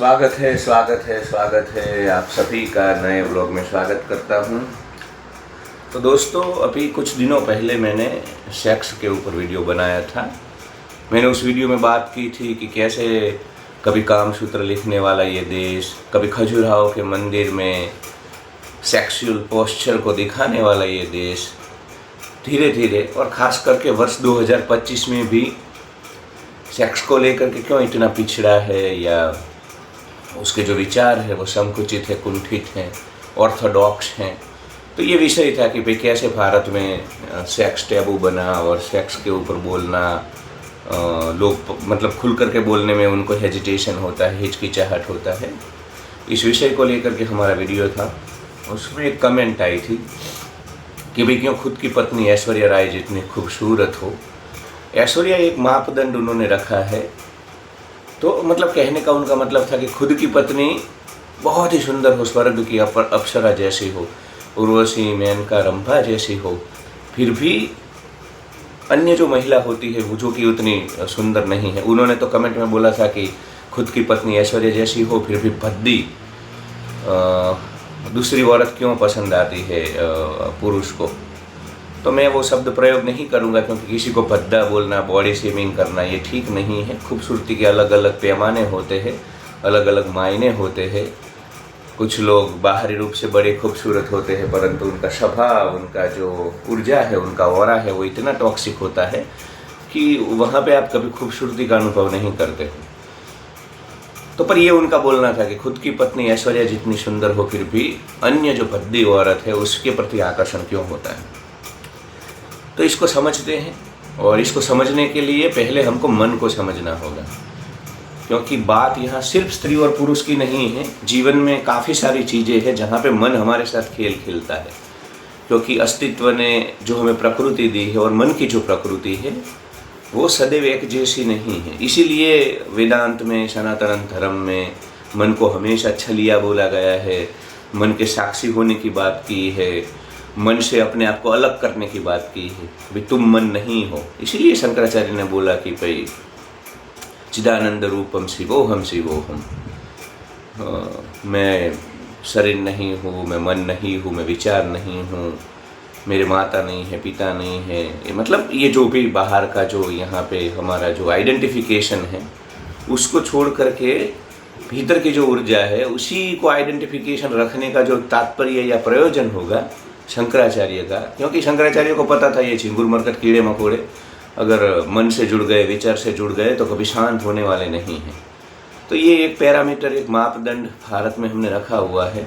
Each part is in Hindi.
स्वागत है आप सभी का नए ब्लॉग में स्वागत करता हूँ। तो दोस्तों, अभी कुछ दिनों पहले मैंने सेक्स के ऊपर वीडियो बनाया था। मैंने उस वीडियो में बात की थी कि कैसे कभी कामसूत्र लिखने वाला ये देश, कभी खजुराहो के मंदिर में सेक्सुअल पोस्चर को दिखाने वाला ये देश धीरे धीरे और ख़ास करके वर्ष 2025 में भी सेक्स को लेकर के क्यों इतना पिछड़ा है, या उसके जो विचार है वो संकुचित है, कुंठित हैं, ऑर्थोडॉक्स हैं। तो ये विषय था कि भाई कैसे भारत में सेक्स टैबू बना और सेक्स के ऊपर बोलना लोग मतलब खुल करके बोलने में उनको हेजिटेशन होता है, हिचकिचाहट होता है। इस विषय को लेकर के हमारा वीडियो था। उसमें एक कमेंट आई थी कि भाई क्यों खुद की पत्नी ऐश्वर्या राय जितनी खूबसूरत हो। ऐश्वर्या एक मापदंड उन्होंने रखा है, तो मतलब कहने का उनका मतलब था कि खुद की पत्नी बहुत ही सुंदर हो, स्वर्ग की अप्सरा जैसी हो, उर्वशी, मेनका, रंभा जैसी हो, फिर भी अन्य जो महिला होती है वो जो कि उतनी सुंदर नहीं है। उन्होंने तो कमेंट में बोला था कि खुद की पत्नी ऐश्वर्या जैसी हो फिर भी भद्दी दूसरी औरत क्यों पसंद आती है पुरुष को। तो मैं वो शब्द प्रयोग नहीं करूँगा, क्योंकि किसी को भद्दा बोलना, बॉडी शेमिंग करना ये ठीक नहीं है। खूबसूरती के अलग अलग पैमाने होते हैं, अलग अलग मायने होते हैं। कुछ लोग बाहरी रूप से बड़े खूबसूरत होते हैं, परंतु उनका स्वभाव, उनका जो ऊर्जा है, उनका ऑरा है, वो इतना टॉक्सिक होता है कि वहाँ पे आप कभी खूबसूरती का अनुभव नहीं करते हो। तो पर ये उनका बोलना था कि खुद की पत्नी ऐश्वर्या जितनी सुंदर हो फिर भी अन्य जो भद्दी औरत है उसके प्रति आकर्षण क्यों होता है। तो इसको समझते हैं, और इसको समझने के लिए पहले हमको मन को समझना होगा, क्योंकि बात यहाँ सिर्फ स्त्री और पुरुष की नहीं है। जीवन में काफ़ी सारी चीज़ें हैं जहाँ पे मन हमारे साथ खेल खेलता है, क्योंकि अस्तित्व ने जो हमें प्रकृति दी है और मन की जो प्रकृति है वो सदैव एक जैसी नहीं है। इसीलिए वेदांत में, सनातन धर्म में मन को हमेशा छलिया बोला गया है, मन के साक्षी होने की बात की है, मन से अपने आप को अलग करने की बात की है। भाई तुम मन नहीं हो। इसीलिए शंकराचार्य ने बोला कि भाई चिदानंद रूपम शिवोहम शिवोहम, मैं शरीर नहीं हूँ, मैं मन नहीं हूँ, मैं विचार नहीं हूँ, मेरे माता नहीं है, पिता नहीं है। ये मतलब ये जो भी बाहर का जो यहाँ पे हमारा जो आइडेंटिफिकेशन है उसको छोड़ करके भीतर की जो ऊर्जा है उसी को आइडेंटिफिकेशन रखने का जो तात्पर्य या प्रयोजन होगा शंकराचार्य का। क्योंकि शंकराचार्य को पता था ये झिंगुर मरकट कीड़े मकोड़े अगर मन से जुड़ गए, विचार से जुड़ गए तो कभी शांत होने वाले नहीं हैं। तो ये एक पैरामीटर, एक मापदंड भारत में हमने रखा हुआ है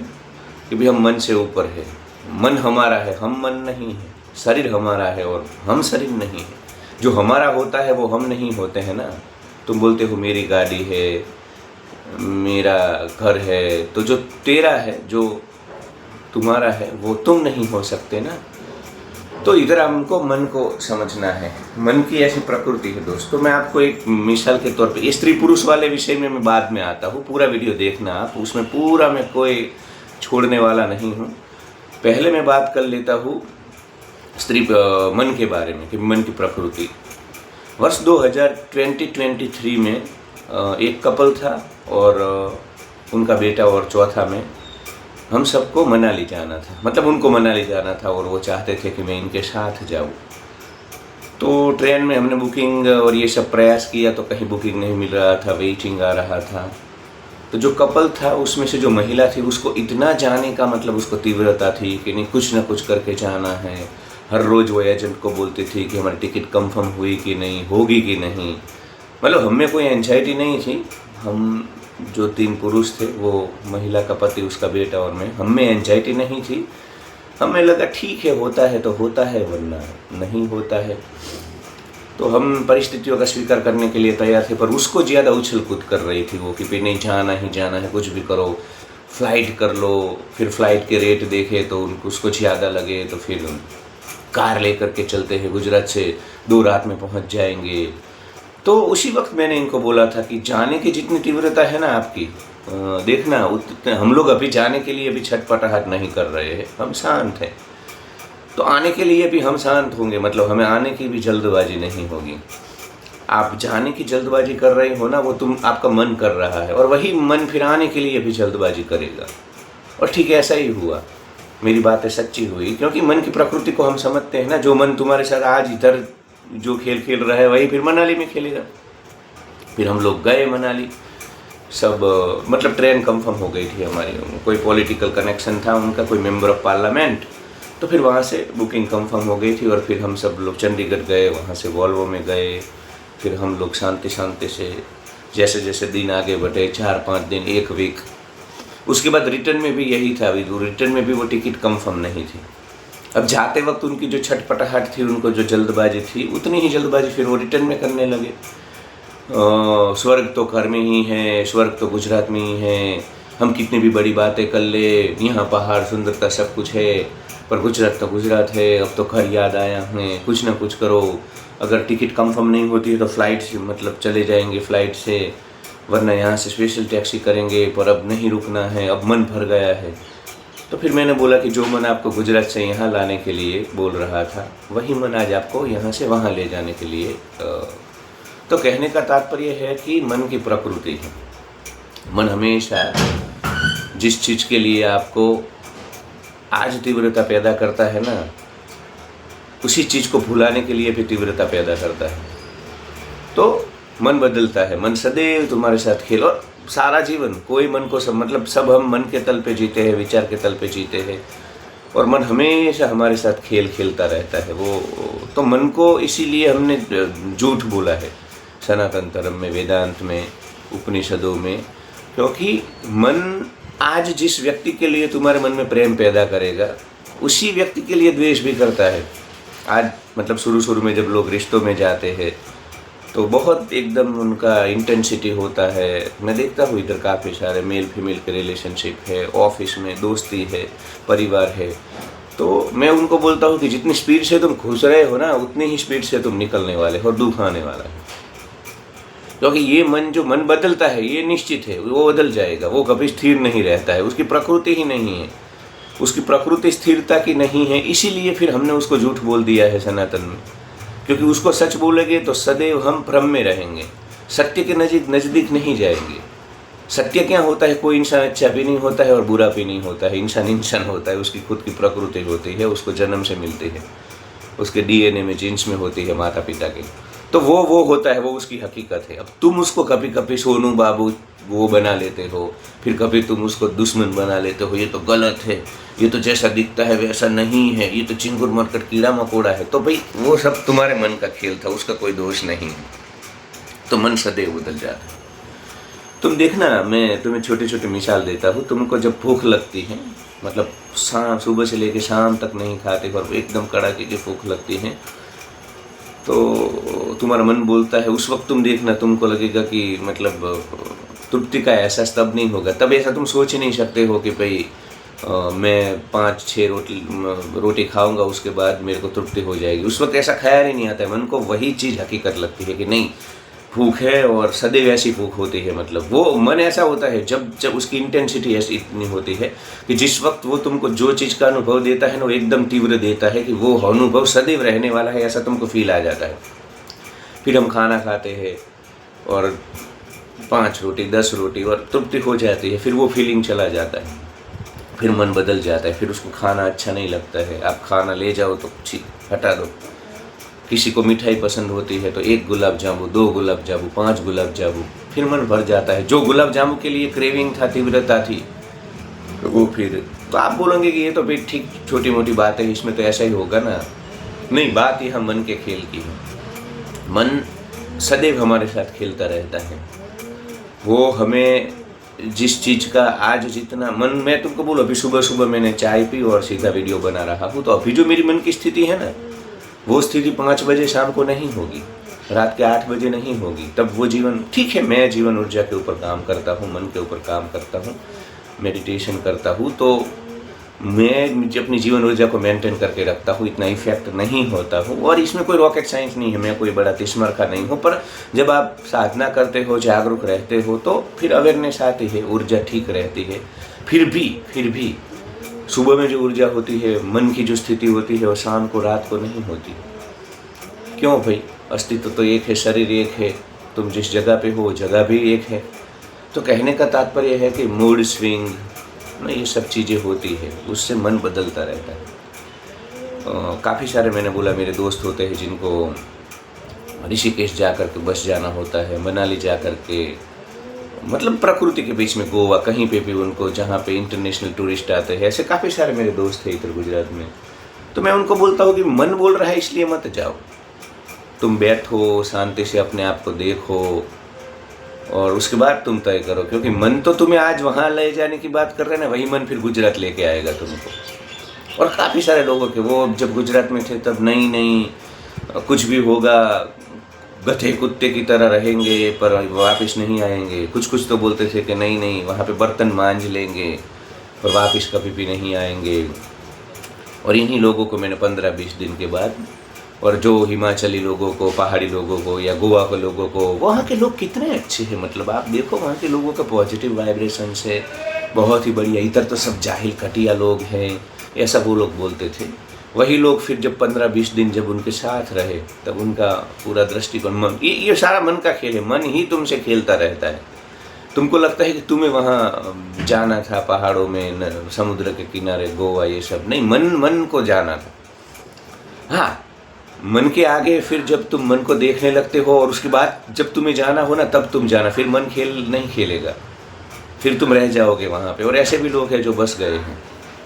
कि भाई हम मन से ऊपर है, मन हमारा है, हम मन नहीं है, शरीर हमारा है और हम शरीर नहीं है। जो हमारा होता है वो हम नहीं होते हैं ना। तुम बोलते हो मेरी गाड़ी है, मेरा घर है, तो जो तेरा है, जो तुम्हारा है, वो तुम नहीं हो सकते ना। तो इधर हमको मन को समझना है। मन की ऐसी प्रकृति है दोस्तों। मैं आपको एक मिसाल के तौर पे स्त्री पुरुष वाले विषय में मैं बाद में आता हूँ, पूरा वीडियो देखना आप, उसमें पूरा मैं कोई छोड़ने वाला नहीं हूँ। पहले मैं बात कर लेता हूँ स्त्री मन के बारे में कि मन की प्रकृति। वर्ष 2023 में एक कपल था और उनका बेटा, और चौथा में हम सबको मनाली जाना था। मतलब उनको मनाली जाना था और वो चाहते थे कि मैं इनके साथ जाऊँ। तो ट्रेन में हमने बुकिंग और ये सब प्रयास किया तो कहीं बुकिंग नहीं मिल रहा था, वेटिंग आ रहा था। तो जो कपल था उसमें से जो महिला थी उसको इतना जाने का मतलब उसको तीव्रता थी कि नहीं कुछ ना कुछ करके जाना है। हर रोज़ वो एजेंट को बोलती थी कि हमारी टिकट कंफर्म हुई कि नहीं, होगी कि नहीं। मतलब हमें कोई एंजाइटी नहीं थी। हम जो 3 पुरुष थे, वो महिला का पति, उसका बेटा और मैं, हमें एंजाइटी नहीं थी। हमें लगा ठीक है, होता है तो होता है, वरना नहीं होता है। तो हम परिस्थितियों का स्वीकार करने के लिए तैयार थे, पर उसको ज़्यादा उछल कूद कर रही थी वो कि भाई नहीं, जाना ही जाना है, कुछ भी करो, फ़्लाइट कर लो। फिर फ़्लाइट के रेट देखे तो उसको ज़्यादा लगे, तो फिर कार लेकर के चलते हैं, गुजरात से 2 रात में पहुंच जाएंगे। तो उसी वक्त मैंने इनको बोला था कि जाने की जितनी तीव्रता है ना आपकी, देखना उतने हम लोग अभी जाने के लिए भी छटपटाहट नहीं कर रहे हैं, हम शांत हैं। तो आने के लिए भी हम शांत होंगे, मतलब हमें आने की भी जल्दबाजी नहीं होगी। आप जाने की जल्दबाजी कर रहे हो ना, वो आपका मन कर रहा है, और वही मन फिर आने के लिए भी जल्दबाजी करेगा। और ठीक ऐसा ही हुआ, मेरी बातें सच्ची हुई, क्योंकि मन की प्रकृति को हम समझते हैं ना। जो मन तुम्हारे साथ आज इधर जो खेल खेल रहा है वही फिर मनाली में खेलेगा। फिर हम लोग गए मनाली, सब मतलब ट्रेन कंफर्म हो गई थी हमारी, कोई पॉलिटिकल कनेक्शन था उनका, कोई मेंबर ऑफ पार्लियामेंट, तो फिर वहाँ से बुकिंग कंफर्म हो गई थी। और फिर हम सब लोग चंडीगढ़ गए, वहाँ से वॉल्वो में गए। फिर हम लोग शांति शांति से जैसे जैसे दिन आगे बढ़े, 4-5 दिन, 1 वीक, उसके बाद रिटर्न में भी यही था। अभी रिटर्न में भी वो टिकट कंफर्म नहीं थी। अब जाते वक्त उनकी जो छटपटाहट थी, उनको जो जल्दबाजी थी, उतनी ही जल्दबाजी फिर वो रिटर्न में करने लगे। स्वर्ग तो घर में ही है, स्वर्ग तो गुजरात में ही है, हम कितनी भी बड़ी बातें कर ले, यहाँ पहाड़ सुंदरता सब कुछ है, पर गुजरात तो गुजरात है, अब तो घर याद आया हमें, कुछ ना कुछ करो। अगर टिकट कंफर्म नहीं होती है तो फ्लाइट से मतलब चले जाएंगे फ्लाइट से, वरना यहाँ से स्पेशल टैक्सी करेंगे, पर अब नहीं रुकना है, अब मन भर गया है। तो फिर मैंने बोला कि जो मन आपको गुजरात से यहाँ लाने के लिए बोल रहा था, वही मन आज आपको यहाँ से वहाँ ले जाने के लिए। तो कहने का तात्पर्य है कि मन की प्रकृति है। मन हमेशा जिस चीज़ के लिए आपको आज तीव्रता पैदा करता है ना, उसी चीज़ को भुलाने के लिए भी तीव्रता पैदा करता है। तो मन बदलता है, मन सदैव तुम्हारे साथ खेल, और सारा जीवन कोई मन को सब मतलब सब हम मन के तल पे जीते हैं, विचार के तल पे जीते हैं, और मन हमेशा हमारे साथ खेल खेलता रहता है। वो तो मन को इसीलिए हमने झूठ बोला है सनातन धर्म में, वेदांत में, उपनिषदों में, क्योंकि मन आज जिस व्यक्ति के लिए तुम्हारे मन में प्रेम पैदा करेगा, उसी व्यक्ति के लिए द्वेष भी करता है। आज मतलब शुरू में जब लोग रिश्तों में जाते हैं तो बहुत एकदम उनका इंटेंसिटी होता है। मैं देखता हूँ इधर काफ़ी सारे मेल फीमेल के रिलेशनशिप है, ऑफिस में दोस्ती है, परिवार है। तो मैं उनको बोलता हूँ कि जितनी स्पीड से तुम घुस रहे हो ना, उतनी ही स्पीड से तुम निकलने वाले हो और दुख आने वाला है। क्योंकि ये मन जो मन बदलता है, ये निश्चित है, वो बदल जाएगा, वो कभी स्थिर नहीं रहता है, उसकी प्रकृति ही नहीं है, उसकी प्रकृति स्थिरता की नहीं है। इसीलिए फिर हमने उसको झूठ बोल दिया है सनातन में, क्योंकि उसको सच बोलेंगे तो सदैव हम भ्रम में रहेंगे, सत्य के नज़दीक नहीं जाएंगे। सत्य क्या होता है, कोई इंसान अच्छा भी नहीं होता है और बुरा भी नहीं होता है, इंसान होता है, उसकी खुद की प्रकृति होती है, उसको जन्म से मिलती है, उसके डीएनए में, जीन्स में होती है माता पिता के, तो वो होता है, वो उसकी हकीकत है। अब तुम उसको कभी कभी सोनू बाबू वो बना लेते हो, फिर कभी तुम उसको दुश्मन बना लेते हो, ये तो गलत है, ये तो जैसा दिखता है वैसा नहीं है, ये तो चिंगुर मरकट कीड़ा मकोड़ा है। तो भाई वो सब तुम्हारे मन का खेल था, उसका कोई दोष नहीं है। तो मन सदैव बदल जाता है। तुम देखना, मैं तुम्हें छोटी छोटी मिसाल देता हूँ। तुमको जब भूख लगती है, मतलब सुबह से लेकर शाम तक नहीं खाते और एकदम कड़ाके की भूख लगती है, तो तुम्हारा मन बोलता है, उस वक्त तुम देखना, तुमको लगेगा कि मतलब तृप्ति का एहसास तब नहीं होगा। तब ऐसा तुम सोच ही नहीं सकते हो कि भाई मैं 5-6 रोटी खाऊंगा, उसके बाद मेरे को तृप्ति हो जाएगी। उस वक्त ऐसा ख्याल ही नहीं आता है। मन को वही चीज़ हकीकत लगती है कि नहीं, भूख है और सदैव ऐसी भूख होती है। मतलब वो मन ऐसा होता है जब उसकी इंटेंसिटी ऐसी इतनी होती है कि जिस वक्त वो तुमको जो चीज़ का अनुभव देता है ना, वो एकदम तीव्र देता है कि वो अनुभव सदैव रहने वाला है, ऐसा तुमको फील आ जाता है। फिर हम खाना खाते हैं और 5 रोटी 10 रोटी और तृप्ति हो जाती है, फिर वो फीलिंग चला जाता है, फिर मन बदल जाता है, फिर उसको खाना अच्छा नहीं लगता है। आप खाना ले जाओ तो हटा दो। किसी को मिठाई पसंद होती है तो 1 गुलाब जामुन, 2 गुलाब जामुन, 5 गुलाब जामुन, फिर मन भर जाता है। जो गुलाब जामुन के लिए क्रेविंग था, तीव्रता थी, तो वो फिर तो आप बोलोगे कि ये तो भाई ठीक छोटी मोटी बात है, इसमें तो ऐसा ही होगा ना। नहीं, बात यहाँ मन के खेल की है। मन सदैव हमारे साथ खेलता रहता है। वो हमें जिस चीज़ का आज जितना मन, मैं तुमको बोलो, अभी सुबह मैंने चाय पी और सीधा वीडियो बना रहा हूँ, तो अभी जो मेरी मन की स्थिति है ना, वो स्थिति 5 बजे शाम को नहीं होगी, रात के 8 बजे नहीं होगी। तब वो जीवन ठीक है, मैं जीवन ऊर्जा के ऊपर काम करता हूँ, मन के ऊपर काम करता हूँ, मेडिटेशन करता हूँ, तो मैं अपनी जीवन ऊर्जा को मेंटेन करके रखता हूँ, इतना इफेक्ट नहीं होता हूँ। और इसमें कोई रॉकेट साइंस नहीं है, मैं कोई बड़ा तिस्मरखा नहीं हूँ। पर जब आप साधना करते हो, जागरूक रहते हो, तो फिर अवेयरनेस आती है, ऊर्जा ठीक रहती है। फिर भी सुबह में जो ऊर्जा होती है, मन की जो स्थिति होती है, वो शाम को, रात को नहीं होती। क्यों भाई? अस्तित्व तो एक है, शरीर एक है, तुम जिस जगह पे हो जगह भी एक है। तो कहने का तात्पर्य है कि मूड स्विंग ना, ये सब चीज़ें होती है, उससे मन बदलता रहता है। काफ़ी सारे मैंने बोला मेरे दोस्त होते हैं जिनको ऋषिकेश जा कर के बस जाना होता है, मनाली जा कर के, मतलब प्रकृति के बीच में, गोवा कहीं पे भी उनको, जहाँ पे इंटरनेशनल टूरिस्ट आते हैं। ऐसे काफ़ी सारे मेरे दोस्त हैं इधर गुजरात में। तो मैं उनको बोलता हूँ कि मन बोल रहा है इसलिए मत जाओ, तुम बैठो, शांति से अपने आप को देखो और उसके बाद तुम तय करो, क्योंकि मन तो तुम्हें आज वहाँ ले जाने की बात कर रहे हैं ना, वही मन फिर गुजरात लेके आएगा तुमको। और काफ़ी सारे लोगों के, वो जब गुजरात में थे तब नहीं कुछ भी होगा, गधे कुत्ते की तरह रहेंगे पर वापस नहीं आएंगे। कुछ तो बोलते थे कि नहीं वहाँ पे बर्तन मांज लेंगे और वापस कभी भी नहीं आएंगे। और इन्हीं लोगों को मैंने 15-20 दिन के बाद, और जो हिमाचली लोगों को, पहाड़ी लोगों को या गोवा के लोगों को, वहाँ के लोग कितने अच्छे हैं, मतलब आप देखो वहाँ के लोगों का पॉजिटिव वाइब्रेशन है, बहुत ही बढ़िया। इधर तो सब जाहिल कटिया लोग हैं, ऐसा वो लोग बोलते थे। वही लोग फिर जब 15-20 दिन जब उनके साथ रहे तब उनका पूरा दृष्टिकोण, मन, ये सारा मन का खेल है, मन ही तुमसे खेलता रहता है। तुमको लगता है कि तुम्हें वहाँ जाना था पहाड़ों में, समुद्र के किनारे, गोवा, ये सब नहीं, मन को जाना था। हाँ, मन के आगे फिर जब तुम मन को देखने लगते हो और उसके बाद जब तुम्हें जाना हो ना, तब तुम जाना, फिर मन खेल नहीं खेलेगा, फिर तुम रह जाओगे वहाँ पे। और ऐसे भी लोग हैं जो बस गए हैं।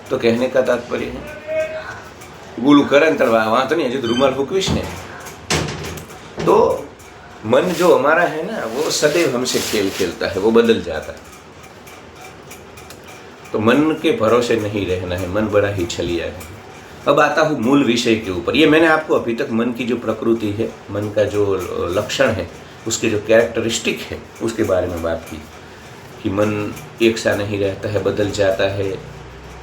तो कहने का तात्पर्य है, गुलू करंतर वहाँ तो नहीं है जो रूमाल हुक्विश ने। तो मन जो हमारा है ना, वो सदैव हमसे खेल खेलता है, वो बदल जाता है। तो मन के भरोसे नहीं रहना है, मन बड़ा ही छलिया है। अब आता हूँ मूल विषय के ऊपर। ये मैंने आपको अभी तक मन की जो प्रकृति है, मन का जो लक्षण है, उसके जो कैरेक्टरिस्टिक है, उसके बारे में बात की कि मन एक सा नहीं रहता है, बदल जाता है।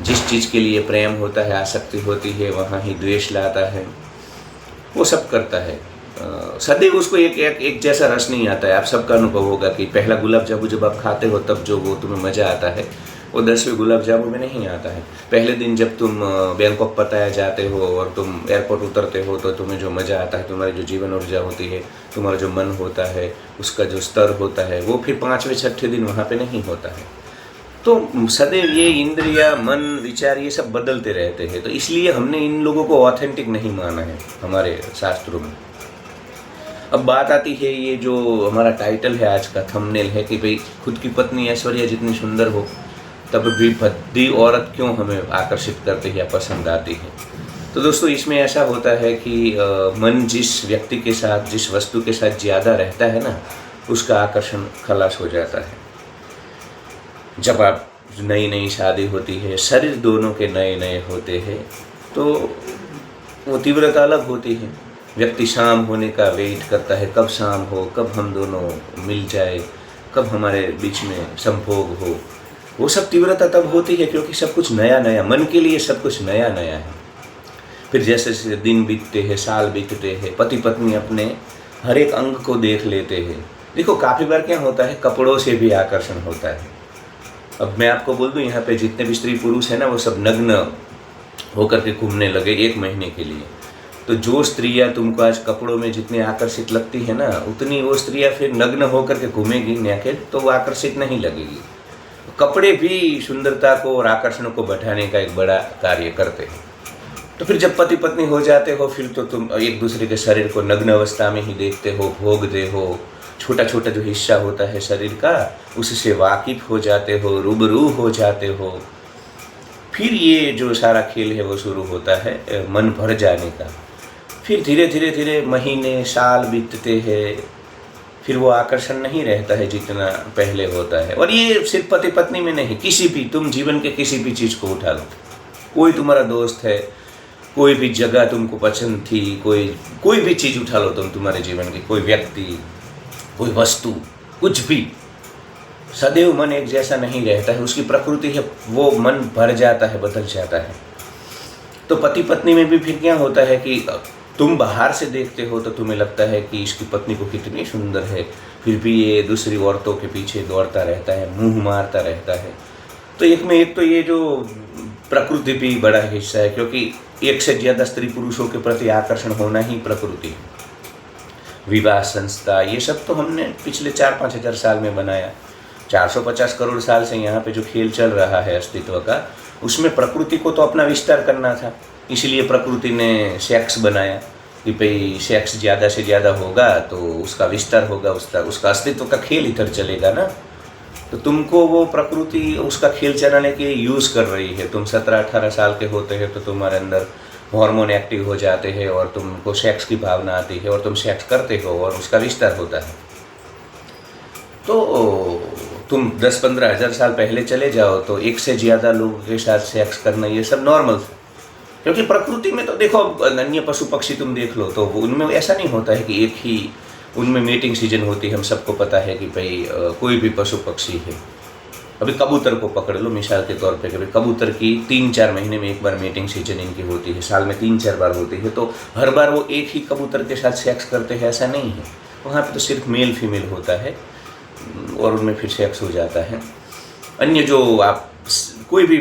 जिस चीज़ के लिए प्रेम होता है, आसक्ति होती है, वहाँ ही द्वेष लाता है, वो सब करता है। सदैव उसको एक जैसा रस नहीं आता है। आप सबका अनुभव होगा कि पहला गुलाब जामुन जब आप खाते हो तब जो वो तुम्हें मज़ा आता है, वो 10वें गुलाब जामुन में नहीं आता है। पहले दिन जब तुम बैंकॉक पताया जाते हो और तुम एयरपोर्ट उतरते हो तो तुम्हें जो मज़ा आता है, तुम्हारी जो जीवन ऊर्जा होती है, तुम्हारा जो मन होता है, उसका जो स्तर होता है, वो फिर 5वें-6ठे दिन वहाँ पे नहीं होता है। तो सदैव ये इंद्रिया, मन, विचार, ये सब बदलते रहते हैं। तो इसलिए हमने इन लोगों को ऑथेंटिक नहीं माना है हमारे शास्त्रों में। अब बात आती है, ये जो हमारा टाइटल है आज का, थंबनेल है कि भाई खुद की पत्नी ऐश्वर्या जितनी सुंदर हो तब भी भद्दी औरत क्यों हमें आकर्षित करती है या पसंद आती है। तो दोस्तों, इसमें ऐसा होता है कि मन जिस व्यक्ति के साथ, जिस वस्तु के साथ ज़्यादा रहता है ना, उसका आकर्षण खलास हो जाता है। जब आप नई शादी होती है, शरीर दोनों के नए होते हैं, तो वो तीव्रता अलग होती है। व्यक्ति शाम होने का वेट करता है, कब शाम हो, कब हम दोनों मिल जाए, कब हमारे बीच में संभोग हो। वो सब तीव्रता तब होती है क्योंकि सब कुछ नया, मन के लिए सब कुछ नया है। फिर जैसे जैसे दिन बीतते हैं, साल बीतते हैं, पति पत्नी अपने हर एक अंग को देख लेते हैं। देखो, काफ़ी बार क्या होता है, कपड़ों से भी आकर्षण होता है। अब मैं आपको बोल दूं, यहाँ पे जितने भी स्त्री पुरुष हैं ना, वो सब नग्न होकर के घूमने लगे 1 महीने के लिए। तो जो स्त्रियाँ तुमको आज कपड़ों में जितनी आकर्षित लगती है ना, उतनी वो स्त्रियाँ फिर नग्न होकर के घूमेगी नेकेड, तो वो आकर्षित नहीं लगेगी। कपड़े भी सुंदरता को और आकर्षण को बढ़ाने का एक बड़ा कार्य करते हैं। तो फिर जब पति पत्नी हो जाते हो, फिर तो तुम एक दूसरे के शरीर को नग्न अवस्था में ही देखते हो, भोगते हो। छोटा जो हिस्सा होता है शरीर का, उससे वाकिफ हो जाते हो, रूबरू हो जाते हो। फिर ये जो सारा खेल है वो शुरू होता है मन भर जाने का। फिर धीरे महीने, साल बीतते हैं, फिर वो आकर्षण नहीं रहता है जितना पहले होता है। और ये सिर्फ पति पत्नी में नहीं, किसी भी, तुम जीवन के किसी भी चीज़ को उठा लो। कोई तुम्हारा दोस्त है, कोई भी जगह तुमको पसंद थी, कोई भी चीज़ उठा लो तुम, तुम्हारे जीवन की कोई व्यक्ति, कोई वस्तु, कुछ भी, सदैव मन एक जैसा नहीं रहता है। उसकी प्रकृति है, वो मन भर जाता है, बदल जाता है। तो पति पत्नी में भी फिर क्या होता है कि तुम बाहर से देखते हो तो तुम्हें लगता है कि इसकी पत्नी को कितनी सुंदर है, फिर भी ये दूसरी औरतों के पीछे दौड़ता रहता है, मुंह मारता रहता है। तो एक तो ये जो प्रकृति भी बड़ा हिस्सा है, क्योंकि एक से ज़्यादा स्त्री पुरुषों के प्रति आकर्षण होना ही प्रकृति है। विवाह संस्था, ये सब तो हमने पिछले 4-5 हज़ार साल में बनाया। 450 करोड़ साल से यहाँ पे जो खेल चल रहा है अस्तित्व का, उसमें प्रकृति को तो अपना विस्तार करना था। इसलिए प्रकृति ने सेक्स बनाया कि भाई सेक्स ज़्यादा से ज़्यादा होगा तो उसका विस्तार होगा, उसका अस्तित्व का खेल इधर चलेगा ना। तो तुमको वो प्रकृति उसका खेल चलाने के यूज़ कर रही है। तुम 17-18 साल के होते हैं तो तुम्हारे अंदर हार्मोन एक्टिव हो जाते हैं और तुमको सेक्स की भावना आती है और तुम सेक्स करते हो और उसका विस्तार होता है। तो तुम 10-15 हज़ार साल पहले चले जाओ तो एक से ज़्यादा लोगों के साथ सेक्स करना ये सब नॉर्मल था। क्योंकि प्रकृति में तो देखो, अन्य पशु पक्षी तुम देख लो तो उनमें ऐसा नहीं होता है कि एक ही उनमें मीटिंग सीजन होती है। हम सबको पता है कि भाई कोई भी पशु पक्षी है, अभी कबूतर को पकड़ लो मिसाल के तौर पे, कभी कबूतर की 3-4 महीने में एक बार मीटिंग सीजन इनकी होती है, साल में 3-4 बार होती है। तो हर बार वो एक ही कबूतर के साथ सेक्स करते हैं ऐसा नहीं है। वहाँ पे तो सिर्फ मेल फीमेल होता है और उनमें फिर सेक्स हो जाता है। अन्य जो आप कोई भी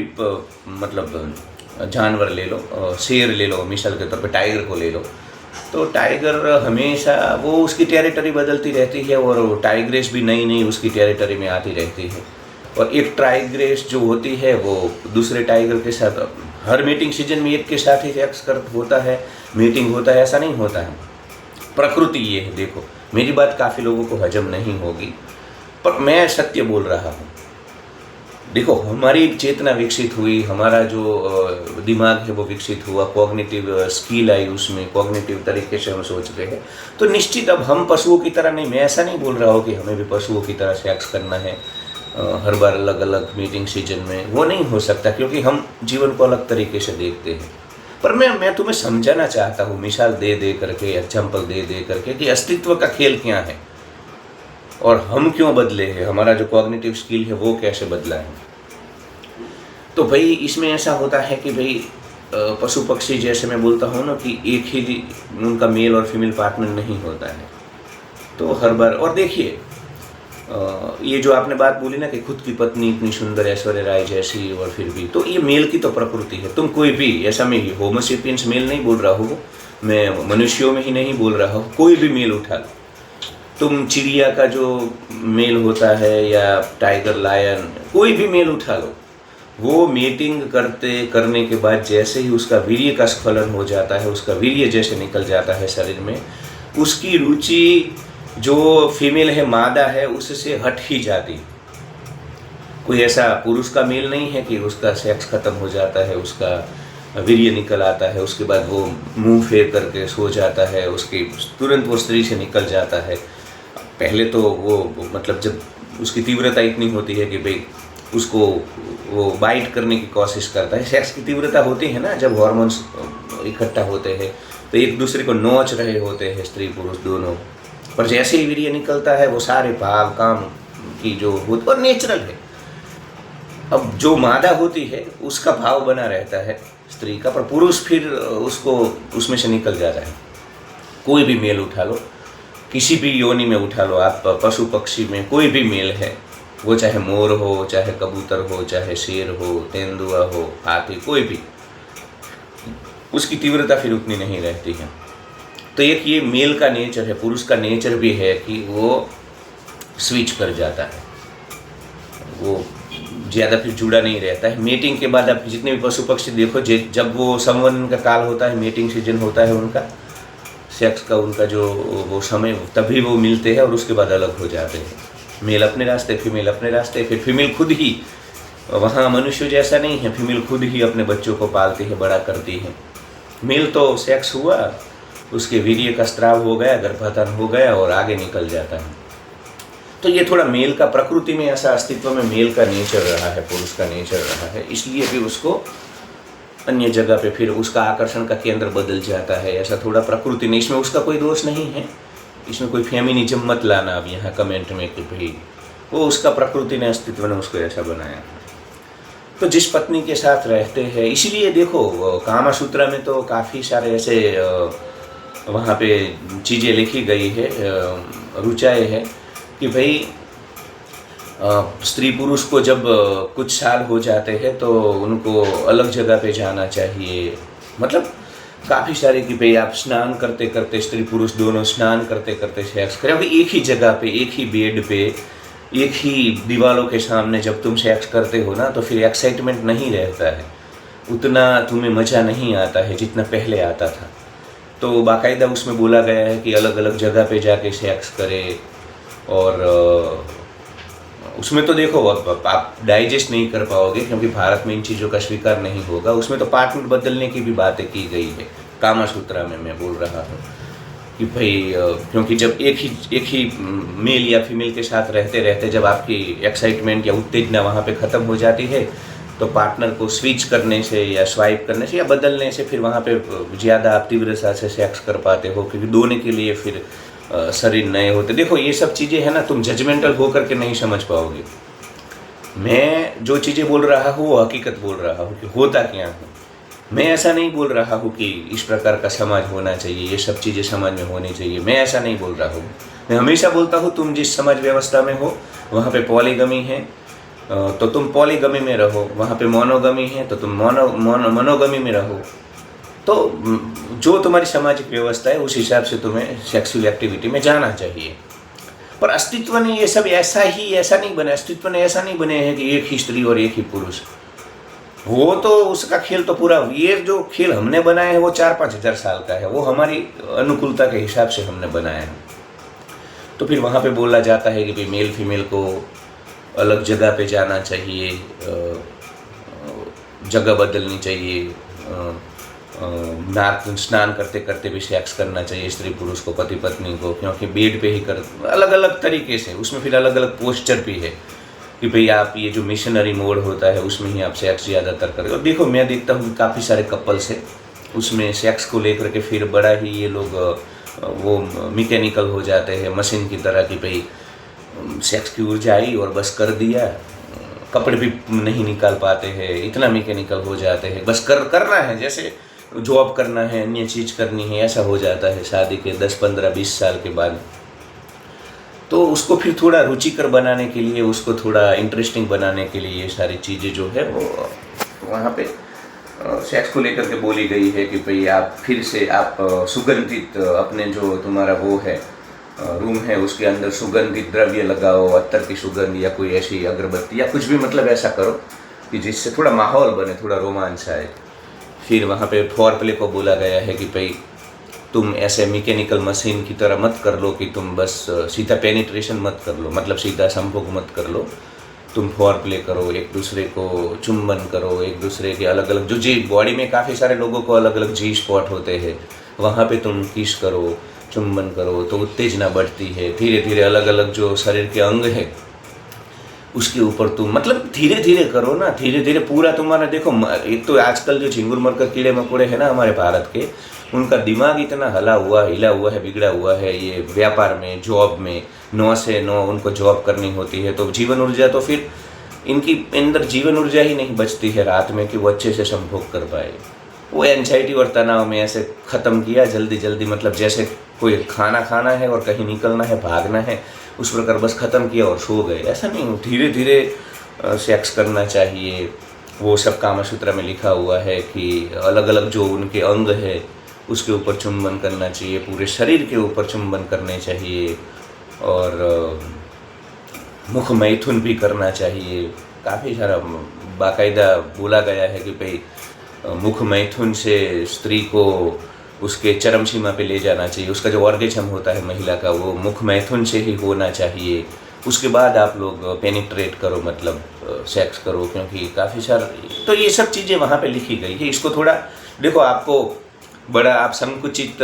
मतलब जानवर ले लो, शेर ले लो, मिसाल के तौर पे टाइगर को ले लो, तो टाइगर हमेशा वो उसकी टेरिटरी बदलती रहती है और टाइग्रेस भी नई नई उसकी टेरिटरी में आती रहती है। और एक टाइग्रेस जो होती है वो दूसरे टाइगर के साथ हर मीटिंग सीजन में एक के साथ ही सेक्स कर होता है, मीटिंग होता है, ऐसा नहीं होता है। प्रकृति ये है। देखो, मेरी बात काफ़ी लोगों को हजम नहीं होगी पर मैं सत्य बोल रहा हूँ। देखो, हमारी चेतना विकसित हुई, हमारा जो दिमाग है वो विकसित हुआ, कॉग्निटिव स्किल आई, उसमें कॉग्निटिव तरीके से हम सोच रहे हैं। तो निश्चित अब हम पशुओं की तरह नहीं, मैं ऐसा नहीं बोल रहा हूँ कि हमें भी पशुओं की तरह सेक्स करना है हर बार अलग अलग मीटिंग सीजन में, वो नहीं हो सकता क्योंकि हम जीवन को अलग तरीके से देखते हैं। पर मैं तुम्हें समझाना चाहता हूँ मिसाल दे दे करके, एग्जाम्पल दे दे करके कि अस्तित्व का खेल क्या है और हम क्यों बदले हैं, हमारा जो कॉग्निटिव स्किल है वो कैसे बदला है। तो भाई इसमें ऐसा होता है कि भाई पशु पक्षी जैसे मैं बोलता हूँ ना कि एक ही उनका मेल और फीमेल पार्टनर नहीं होता है। तो हर बार, और देखिए ये जो आपने बात बोली ना कि खुद की पत्नी इतनी सुंदर ऐश्वर्या राय जैसी और फिर भी, तो ये मेल की तो प्रकृति है। तुम कोई भी ऐसा, मैं होमो सेपियंस मेल नहीं बोल रहा हूँ, मैं मनुष्यों में ही नहीं बोल रहा हूँ, कोई भी मेल उठा लो तुम, चिड़िया का जो मेल होता है या टाइगर लायन, कोई भी मेल उठा लो, वो मीटिंग करने के बाद जैसे ही उसका वीर्य का स्खलन हो जाता है, उसका वीर्य जैसे निकल जाता है शरीर में, उसकी रुचि जो फीमेल है, मादा है, उससे हट ही जाती। कोई ऐसा पुरुष का मेल नहीं है कि उसका सेक्स खत्म हो जाता है, उसका वीर्य निकल आता है, उसके बाद वो मुंह फेर करके सो जाता है, उसकी तुरंत वो स्त्री से निकल जाता है। पहले तो वो मतलब जब उसकी तीव्रता इतनी होती है कि भाई उसको वो बाइट करने की कोशिश करता है। सेक्स की तीव्रता होती है ना, जब हार्मोन्स इकट्ठा होते हैं तो एक दूसरे को नोच रहे होते हैं स्त्री पुरुष दोनों, पर जैसे ही वीर्य निकलता है वो सारे भाव काम की जो होती और नेचुरल है। अब जो मादा होती है उसका भाव बना रहता है स्त्री का, पर पुरुष फिर उसको उसमें से निकल जाता है। कोई भी मेल उठा लो, किसी भी योनि में उठा लो आप, पशु पक्षी में कोई भी मेल है, वो चाहे मोर हो, चाहे कबूतर हो, चाहे शेर हो, तेंदुआ हो, हाथी, कोई भी, उसकी तीव्रता फिर उतनी नहीं रहती है। तो एक ये मेल का नेचर है, पुरुष का नेचर भी है कि वो स्विच कर जाता है, वो ज़्यादा फिर जुड़ा नहीं रहता है। मीटिंग के बाद आप जितने भी पशु पक्षी देखो, जब वो संवहन का काल होता है, मीटिंग सीजन होता है उनका, सेक्स का उनका जो वो समय, तभी वो मिलते हैं और उसके बाद अलग हो जाते हैं। मेल अपने रास्ते, फीमेल अपने रास्ते। फिर फीमेल खुद ही, वहाँ मनुष्य जैसा नहीं है, फीमेल खुद ही अपने बच्चों को पालती है, बड़ा करती है। मेल तो सेक्स हुआ, उसके वीर्य का स्त्राव हो गया, गर्भाधान हो गया और आगे निकल जाता है। तो ये थोड़ा मेल का, प्रकृति में ऐसा अस्तित्व में मेल का नेचर रहा है, पुरुष का नेचर रहा है, इसलिए फिर उसको अन्य जगह पे फिर उसका आकर्षण का केंद्र बदल जाता है। ऐसा थोड़ा प्रकृति ने, इसमें उसका कोई दोष नहीं है, इसमें कोई फेमिनिज्म मत लाना अब यहाँ कमेंट में कि भाई वो उसका प्रकृति ने, अस्तित्व ने उसको ऐसा बनाया। तो जिस पत्नी के साथ रहते हैं, इसीलिए देखो कामा सूत्रा में तो काफ़ी सारे ऐसे वहाँ पे चीज़ें लिखी गई है, रुचाएँ है कि भाई स्त्री पुरुष को जब कुछ साल हो जाते हैं तो उनको अलग जगह पे जाना चाहिए। मतलब काफ़ी सारे कि भाई आप स्नान करते करते, स्त्री पुरुष दोनों स्नान करते करते सेक्स करें, एक ही जगह पे, एक ही बेड पे, एक ही दीवारों के सामने जब तुम सेक्स करते हो ना, तो फिर एक्साइटमेंट नहीं रहता है, उतना तुम्हें मज़ा नहीं आता है जितना पहले आता था। तो बाकायदा उसमें बोला गया है कि अलग अलग जगह पे जाके सेक्स करें, और उसमें तो देखो आप डाइजेस्ट नहीं कर पाओगे, क्योंकि भारत में इन चीज़ों का स्वीकार नहीं होगा। उसमें तो पार्टनर बदलने की भी बातें की गई है, कामा सूत्रा में मैं बोल रहा हूँ कि भाई क्योंकि जब एक ही मेल या फीमेल के साथ रहते रहते जब आपकी एक्साइटमेंट या उत्तेजना वहाँ पे ख़त्म हो जाती है, तो पार्टनर को स्विच करने से या स्वाइप करने से या बदलने से फिर वहाँ पे ज़्यादा आप तीव्रता से सेक्स कर पाते हो, क्योंकि दोनों के लिए फिर शरीर नए होते। देखो ये सब चीज़ें हैं ना, तुम जजमेंटल होकर के नहीं समझ पाओगे। मैं जो चीज़ें बोल रहा हूँ वो हकीकत बोल रहा हूँ कि होता क्या है। मैं ऐसा नहीं बोल रहा हूँ कि इस प्रकार का समाज होना चाहिए, ये सब चीज़ें समाज में होनी चाहिए, मैं ऐसा नहीं बोल रहा हूँ। मैं हमेशा बोलता हूँ तुम जिस समाज व्यवस्था में हो वहाँ पे पॉलीगमी है तो तुम पॉलीगमी में रहो, वहाँ पे मोनोगमी है तो तुम मनोगमी में रहो। तो जो तुम्हारी सामाजिक व्यवस्था है उस हिसाब से तुम्हें सेक्सुअल एक्टिविटी में जाना चाहिए। पर अस्तित्व ने ये सब ऐसा नहीं बना, अस्तित्व ने ऐसा नहीं बने हैं कि एक ही स्त्री और एक ही पुरुष। वो तो उसका खेल तो पूरा, ये जो खेल हमने बनाया है वो 4-5 हज़ार साल का है, वो हमारी अनुकूलता के हिसाब से हमने बनाया है। तो फिर वहाँ पे बोला जाता है कि भाई मेल फीमेल को अलग जगह पे जाना चाहिए, जगह बदलनी चाहिए, स्नान करते करते भी सेक्स करना चाहिए स्त्री पुरुष को, पति पत्नी को, क्योंकि बेड पे ही कर, अलग अलग तरीके से। उसमें फिर अलग अलग पोस्चर भी है कि भाई आप ये जो मिशनरी मोड होता है उसमें ही आप सेक्स ज़्यादातर करें। और देखो मैं देखता हूँ काफ़ी सारे कपल्स है उसमें सेक्स को लेकर के फिर बड़ा ही ये लोग वो मैकेनिकल हो जाते हैं, मशीन की तरह कि भाई सेक्स की ऊर्जा आई और बस कर दिया, कपड़े भी नहीं निकाल पाते हैं, इतना मैकेनिकल हो जाते हैं, बस करना है, जैसे जॉब करना है, अन्य चीज़ करनी है, ऐसा हो जाता है शादी के 10, 15, 20 साल के बाद। तो उसको फिर थोड़ा रुचिकर बनाने के लिए, उसको थोड़ा इंटरेस्टिंग बनाने के लिए ये सारी चीज़ें जो है वो वहाँ पे सेक्स को लेकर के बोली गई है कि भाई आप फिर से आप सुगंधित अपने जो तुम्हारा वो है रूम है उसके अंदर सुगंधित द्रव्य लगाओ, अत्तर की सुगंध या कोई ऐसी अगरबत्ती या कुछ भी, मतलब ऐसा करो कि जिससे थोड़ा माहौल बने, थोड़ा रोमांच आए। फिर वहाँ पे फोरप्ले को बोला गया है कि भाई तुम ऐसे मैकेनिकल मशीन की तरह मत कर लो कि तुम बस सीधा पेनिट्रेशन मत कर लो, मतलब सीधा संभोग मत कर लो, तुम फोरप्ले करो, एक दूसरे को चुंबन करो, एक दूसरे के अलग अलग जो जी बॉडी में काफ़ी सारे लोगों को अलग अलग जी स्पॉट होते हैं, वहाँ पे तुम किस करो, चुंबन करो, तो उत्तेजना बढ़ती है। धीरे धीरे अलग अलग जो शरीर के अंग है उसके ऊपर तुम मतलब धीरे धीरे करो ना, धीरे धीरे पूरा तुम्हारा देखो। एक तो आजकल जो झिंगुर मरकर कीड़े मकोड़े हैं ना हमारे भारत के, उनका दिमाग इतना हिला हुआ है, बिगड़ा हुआ है, ये व्यापार में, जॉब में 9 से 9 उनको जॉब करनी होती है, तो जीवन ऊर्जा तो फिर इनकी अंदर जीवन ऊर्जा ही नहीं बचती है रात में कि वो अच्छे से संभोग कर पाए। वो एंजाइटी और तनाव में ऐसे ख़त्म किया जल्दी जल्दी, मतलब जैसे कोई खाना है और कहीं निकलना है, भागना है, उस प्रकार बस ख़त्म किया और सो गए। ऐसा नहीं, धीरे धीरे सेक्स करना चाहिए। वो सब कामा सूत्र में लिखा हुआ है कि अलग अलग जो उनके अंग है उसके ऊपर चुंबन करना चाहिए, पूरे शरीर के ऊपर चुंबन करने चाहिए, और मुख मैथुन भी करना चाहिए। काफ़ी सारा बाकायदा बोला गया है कि भाई मुख मैथुन से स्त्री को उसके चरम सीमा पे ले जाना चाहिए, उसका जो ऑर्गेजम होता है महिला का वो मुख मैथुन से ही होना चाहिए। उसके बाद आप लोग पेनिट्रेट करो, मतलब सेक्स करो, क्योंकि काफ़ी सारा तो ये सब चीज़ें वहाँ पे लिखी गई है। इसको थोड़ा देखो, आपको बड़ा आप संकुचित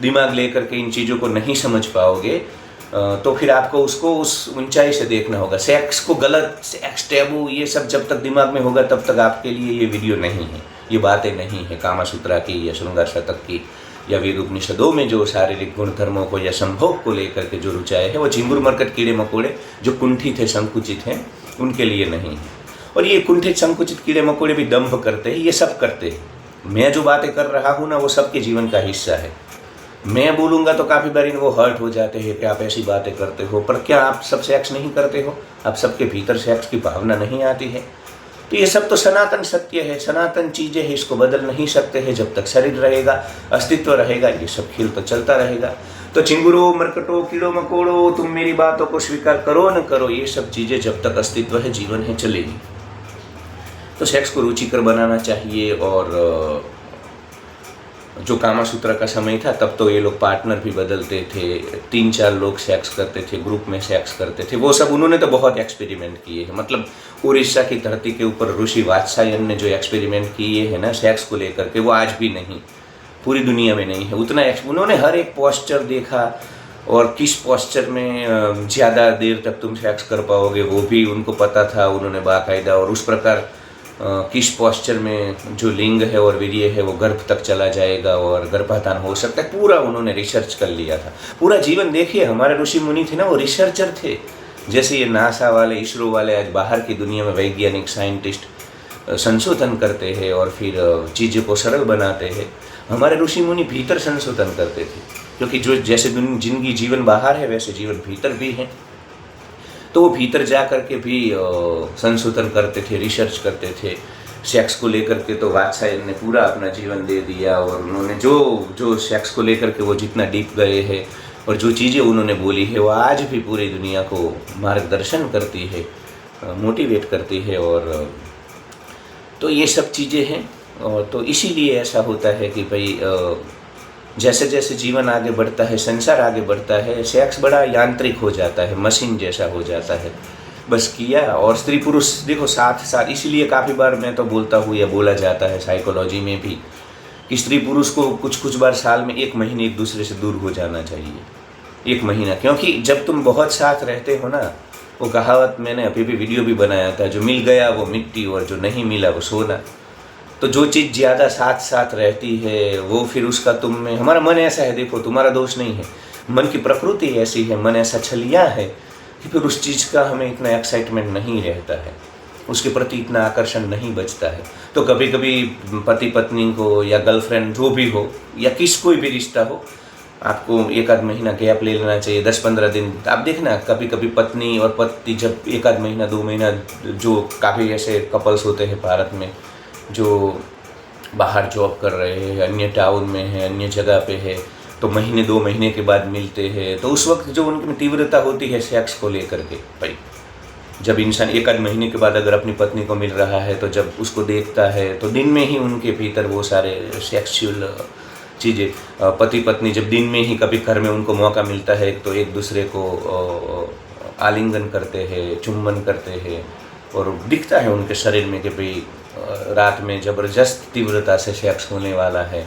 दिमाग लेकर के इन चीज़ों को नहीं समझ पाओगे, तो फिर आपको उसको उस ऊंचाई से देखना होगा। सेक्स को गलत, सेक्स टैबू, ये सब जब तक दिमाग में होगा तब तक आपके लिए ये वीडियो नहीं है, ये बातें नहीं है कामा सूत्रा की या श्रृंगार शतक की या वेद उपनिषदों में जो शारीरिक गुण धर्मों को या संभोग को लेकर के जो रुचाए है, वो झिंगुर मरकट कीड़े मकोड़े जो कुंठित है, संकुचित हैं, उनके लिए नहीं है। और ये कुंठित संकुचित कीड़े मकोड़े भी दंभ करते हैं, ये सब करते हैं। मैं जो बातें कर रहा हूँ ना वो सबके जीवन का हिस्सा है। मैं बोलूँगा तो काफ़ी बार वो हर्ट हो जाते हैं कि आप ऐसी बातें करते हो, पर क्या आप सब सेक्स नहीं करते हो? आप सबके भीतर सेक्स की भावना नहीं आती है? तो ये सब तो सनातन सत्य है, सनातन चीज़ें हैं, इसको बदल नहीं सकते हैं। जब तक शरीर रहेगा, अस्तित्व रहेगा, ये सब खेल तो चलता रहेगा। तो चिंगुरो, मरकटो, कीड़ो मकोड़ो, तुम मेरी बातों को स्वीकार करो न करो, ये सब चीज़ें जब तक अस्तित्व है, जीवन है, चलेगी। तो सेक्स को रुचिकर बनाना चाहिए। और जो कामासूत्र का समय था तब तो ये लोग पार्टनर भी बदलते थे, 3-4 लोग सेक्स करते थे, ग्रुप में सेक्स करते थे, वो सब उन्होंने तो बहुत एक्सपेरिमेंट किए हैं। मतलब उड़ीसा की धरती के ऊपर ऋषि वात्सायन ने जो एक्सपेरिमेंट किए हैं ना सेक्स को लेकर के, वो आज भी नहीं, पूरी दुनिया में नहीं है उतना। उन्होंने हर एक पोस्चर देखा, और किस पोस्चर में ज़्यादा देर तक तुम सेक्स कर पाओगे वो भी उनको पता था, उन्होंने बाकायदा। और उस प्रकार किस पोस्चर में जो लिंग है और वीर्य है वो गर्भ तक चला जाएगा और गर्भाधान हो सकता है, पूरा उन्होंने रिसर्च कर लिया था। पूरा जीवन देखिए, हमारे ऋषि मुनि थे ना, वो रिसर्चर थे। जैसे ये नासा वाले, इसरो वाले आज बाहर की दुनिया में वैज्ञानिक साइंटिस्ट संशोधन करते हैं और फिर चीज़ों को सरल बनाते हैं, हमारे ऋषि मुनि भीतर संशोधन करते थे। क्योंकि जो जैसे जिंदगी जीवन बाहर है वैसे जीवन भीतर भी है, तो वो भीतर जा कर के भी संशोधन करते थे, रिसर्च करते थे। सेक्स को लेकर के तो वात्सायन ने पूरा अपना जीवन दे दिया, और उन्होंने जो सेक्स को लेकर के वो जितना डीप गए हैं और जो चीज़ें उन्होंने बोली है वो आज भी पूरी दुनिया को मार्गदर्शन करती है, मोटिवेट करती है। और तो ये सब चीज़ें हैं। और तो इसीलिए ऐसा होता है कि भाई जैसे जैसे जीवन आगे बढ़ता है, संसार आगे बढ़ता है, सेक्स बड़ा यांत्रिक हो जाता है, मशीन जैसा हो जाता है, बस किया। और स्त्री पुरुष देखो साथ साथ, इसीलिए काफ़ी बार मैं तो बोलता हूँ या बोला जाता है साइकोलॉजी में भी कि स्त्री पुरुष को कुछ बार साल में 1 महीने एक दूसरे से दूर हो जाना चाहिए, 1 महीना। क्योंकि जब तुम बहुत साथ रहते हो ना, वो कहावत मैंने अभी भी वीडियो भी बनाया था, जो मिल गया वो मिट्टी और जो नहीं मिला वो सोना। तो जो चीज़ ज़्यादा साथ साथ रहती है वो फिर उसका तुम में, हमारा मन ऐसा है, देखो तुम्हारा दोष नहीं है, मन की प्रकृति ऐसी है, मन ऐसा छलिया है कि फिर उस चीज़ का हमें इतना एक्साइटमेंट नहीं रहता है, उसके प्रति इतना आकर्षण नहीं बचता है। तो कभी कभी पति पत्नी को या गर्लफ्रेंड जो भी हो या कोई भी रिश्ता हो, आपको 1-आध महीना गैप ले लेना चाहिए, 10-15 दिन। आप देखना कभी कभी पत्नी और पति जब 1-आध महीना 2 महीना, जो काफ़ी ऐसे कपल्स होते हैं भारत में जो बाहर जॉब कर रहे हैं, अन्य टाउन में है, अन्य जगह पे है, तो महीने 2 महीने के बाद मिलते हैं, तो उस वक्त जो उनकी तीव्रता होती है सेक्स को लेकर के, भाई जब इंसान 1-आध महीने के बाद अगर अपनी पत्नी को मिल रहा है तो जब उसको देखता है तो दिन में ही उनके भीतर वो सारे सेक्सुअल चीज़ें, पति पत्नी जब दिन में ही कभी घर में उनको मौका मिलता है तो एक दूसरे को आलिंगन करते हैं, चुम्बन करते हैं, और दिखता है उनके शरीर में कि भाई रात में ज़बरदस्त तीव्रता से सेक्स होने वाला है।